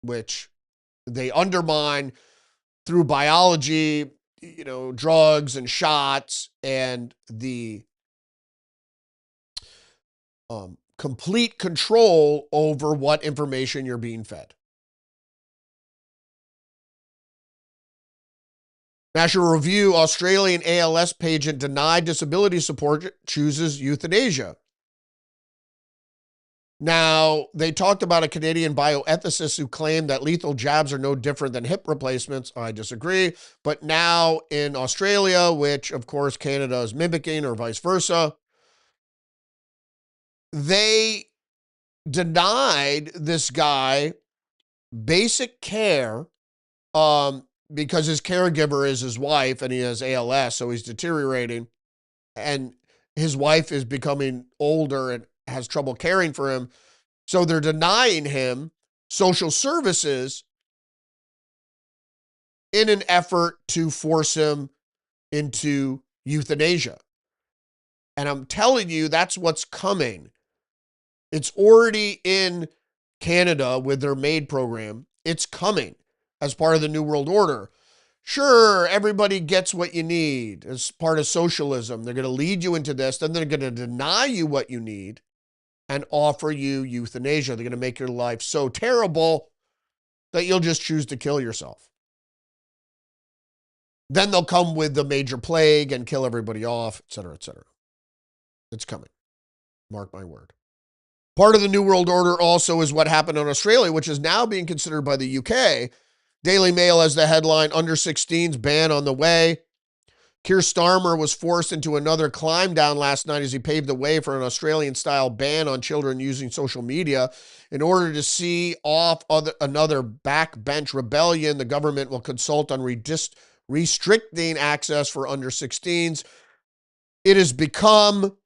[SPEAKER 1] which they undermine through biology, you know, drugs and shots, and the complete control over what information you're being fed. National Review, Australian ALS patient denied disability support, chooses euthanasia. Now, they talked about a Canadian bioethicist who claimed that lethal jabs are no different than hip replacements. I disagree. But now in Australia, which of course Canada is mimicking, or vice versa, they denied this guy basic care because his caregiver is his wife and he has ALS, so he's deteriorating. And his wife is becoming older and has trouble caring for him. So they're denying him social services in an effort to force him into euthanasia. And I'm telling you, that's what's coming. It's already in Canada with their MAID program. It's coming as part of the New World Order. Sure, everybody gets what you need as part of socialism. They're going to lead you into this, then they're going to deny you what you need and offer you euthanasia. They're going to make your life so terrible that you'll just choose to kill yourself. Then they'll come with the major plague and kill everybody off, et cetera, et cetera. It's coming. Mark my word. Part of the New World Order also is what happened in Australia, which is now being considered by the UK. Daily Mail has the headline, under 16s ban on the way. Keir Starmer was forced into another climb down last night as he paved the way for an Australian-style ban on children using social media. In order to see off another backbench rebellion, the government will consult on restricting access for under 16s. It has become,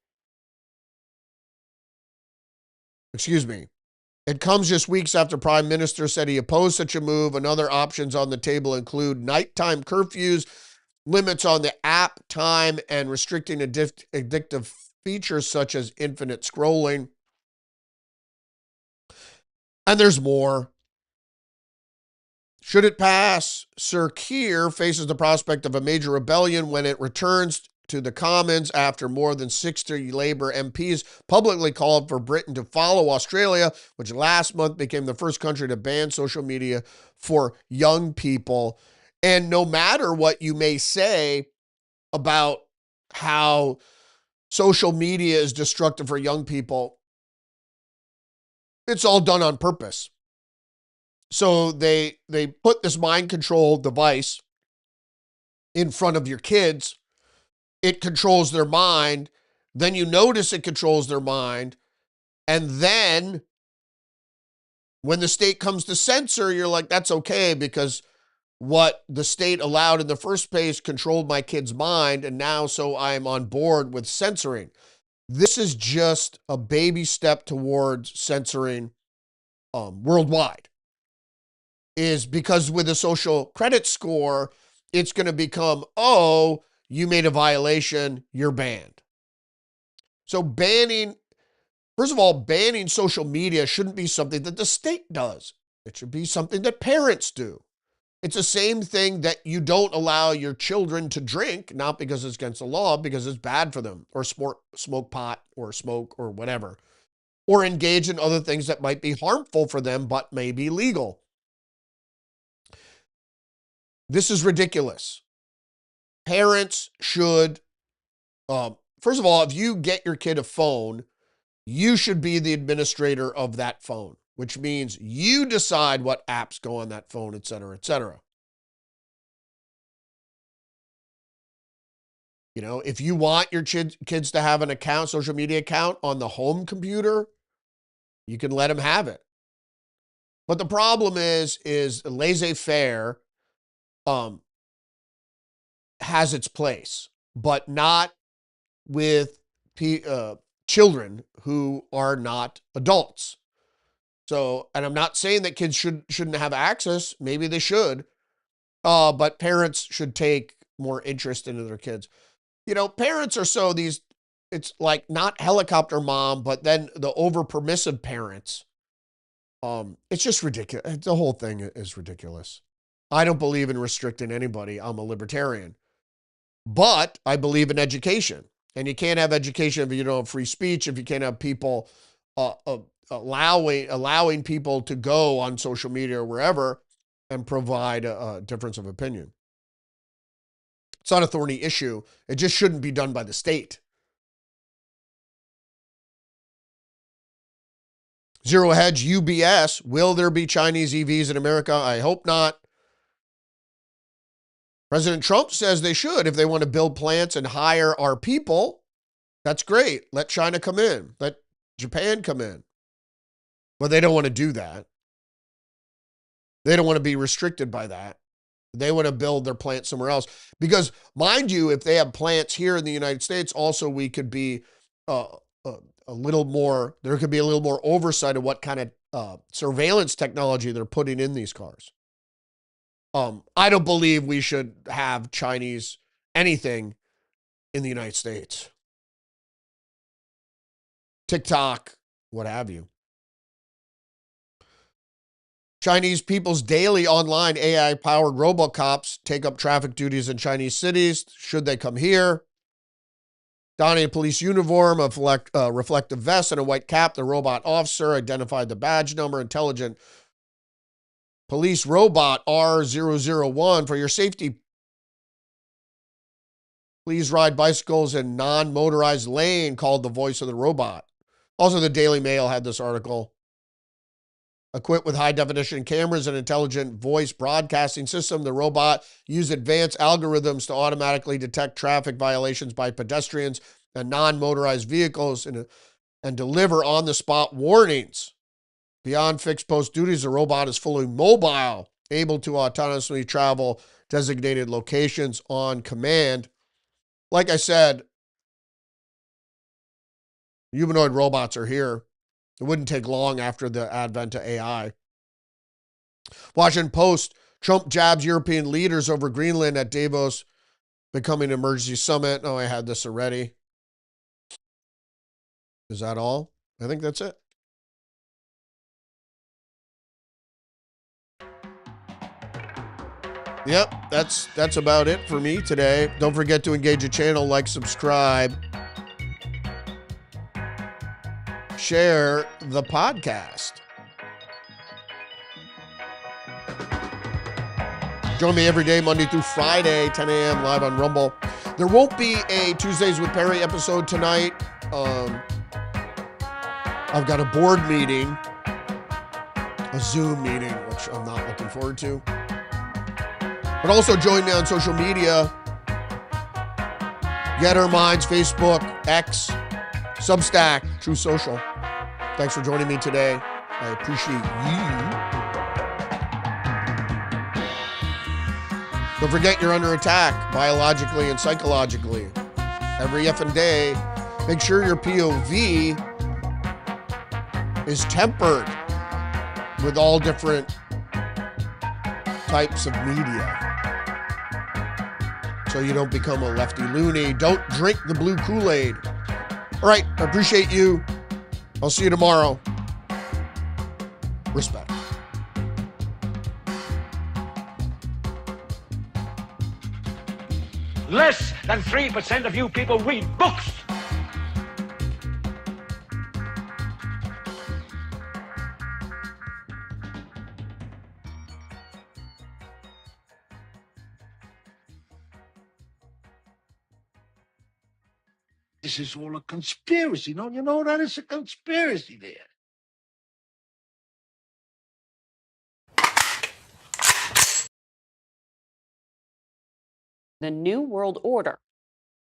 [SPEAKER 1] it comes just weeks after Prime Minister said he opposed such a move, and other options on the table include nighttime curfews, limits on the app time, and restricting addictive features such as infinite scrolling. And there's more. Should it pass, Sir Keir faces the prospect of a major rebellion when it returns to the Commons after more than 60 Labour MPs publicly called for Britain to follow Australia, which last month became the first country to ban social media for young people. And no matter what you may say about how social media is destructive for young people, it's all done on purpose. So they put this mind control device in front of your kids. It controls their mind. Then you notice it controls their mind. And then when the state comes to censor, you're like, that's okay because what the state allowed in the first place controlled my kid's mind. And now, so I'm on board with censoring. This is just a baby step towards censoring worldwide. Is because with a social credit score, it's going to become, oh, you made a violation, you're banned. So first of all, banning social media shouldn't be something that the state does. It should be something that parents do. It's the same thing that you don't allow your children to drink, not because it's against the law, because it's bad for them, or smoke pot or smoke or whatever, or engage in other things that might be harmful for them but may be legal. This is ridiculous. Parents should, first of all, if you get your kid a phone, you should be the administrator of that phone, which means you decide what apps go on that phone, et cetera, et cetera. You know, if you want your kids to have an account, social media account on the home computer, you can let them have it. But the problem is laissez-faire has its place, but not with children who are not adults. So, and I'm not saying that kids shouldn't have access. Maybe they should, but parents should take more interest into their kids. You know, parents are it's like not helicopter mom, but then the over permissive parents. It's just ridiculous. The whole thing is ridiculous. I don't believe in restricting anybody. I'm a libertarian, but I believe in education. And you can't have education if you don't have free speech, if you can't have people allowing people to go on social media or wherever and provide a difference of opinion. It's not a thorny issue. It just shouldn't be done by the state. Zero Hedge UBS, will there be Chinese EVs in America? I hope not. President Trump says they should if they want to build plants and hire our people. That's great. Let China come in. Let Japan come in. But they don't want to do that. They don't want to be restricted by that. They want to build their plant somewhere else. Because, mind you, if they have plants here in the United States, also we could be a little more, there could be a little more oversight of what kind of surveillance technology they're putting in these cars. I don't believe we should have Chinese anything in the United States. TikTok, what have you. Chinese people's daily online AI-powered robocops take up traffic duties in Chinese cities. Should they come here? Donning a police uniform, a reflective vest, and a white cap, the robot officer identified the badge number, intelligent police robot R001 for your safety. Please ride bicycles in non-motorized lane, called the voice of the robot. Also, the Daily Mail had this article. Equipped with high-definition cameras and intelligent voice broadcasting system, the robot used advanced algorithms to automatically detect traffic violations by pedestrians and non-motorized vehicles and deliver on-the-spot warnings. Beyond fixed post duties, the robot is fully mobile, able to autonomously travel designated locations on command. Like I said, humanoid robots are here. It wouldn't take long after the advent of AI. Washington Post, Trump jabs European leaders over Greenland at Davos becoming an emergency summit. Oh, I had this already. Is that all? I think that's it. Yep, that's about it for me today. Don't forget to engage the channel, like, subscribe, share the podcast. Join me every day, Monday through Friday, 10 a.m. live on Rumble. There won't be a Tuesdays with Perry episode tonight. I've got a board meeting, a Zoom meeting, which I'm not looking forward to. But also join me on social media. Get Our Minds, Facebook, X, Substack, True Social. Thanks for joining me today. I appreciate you. Don't forget you're under attack biologically and psychologically. Every effing day, make sure your POV is tempered with all different types of media, so you don't become a lefty loony. Don't drink the blue Kool-Aid. All right, I appreciate you. I'll see you tomorrow. Respect.
[SPEAKER 4] Less than 3% of you people read books. This is all a conspiracy. Don't you know that it's a conspiracy there?
[SPEAKER 5] The New World Order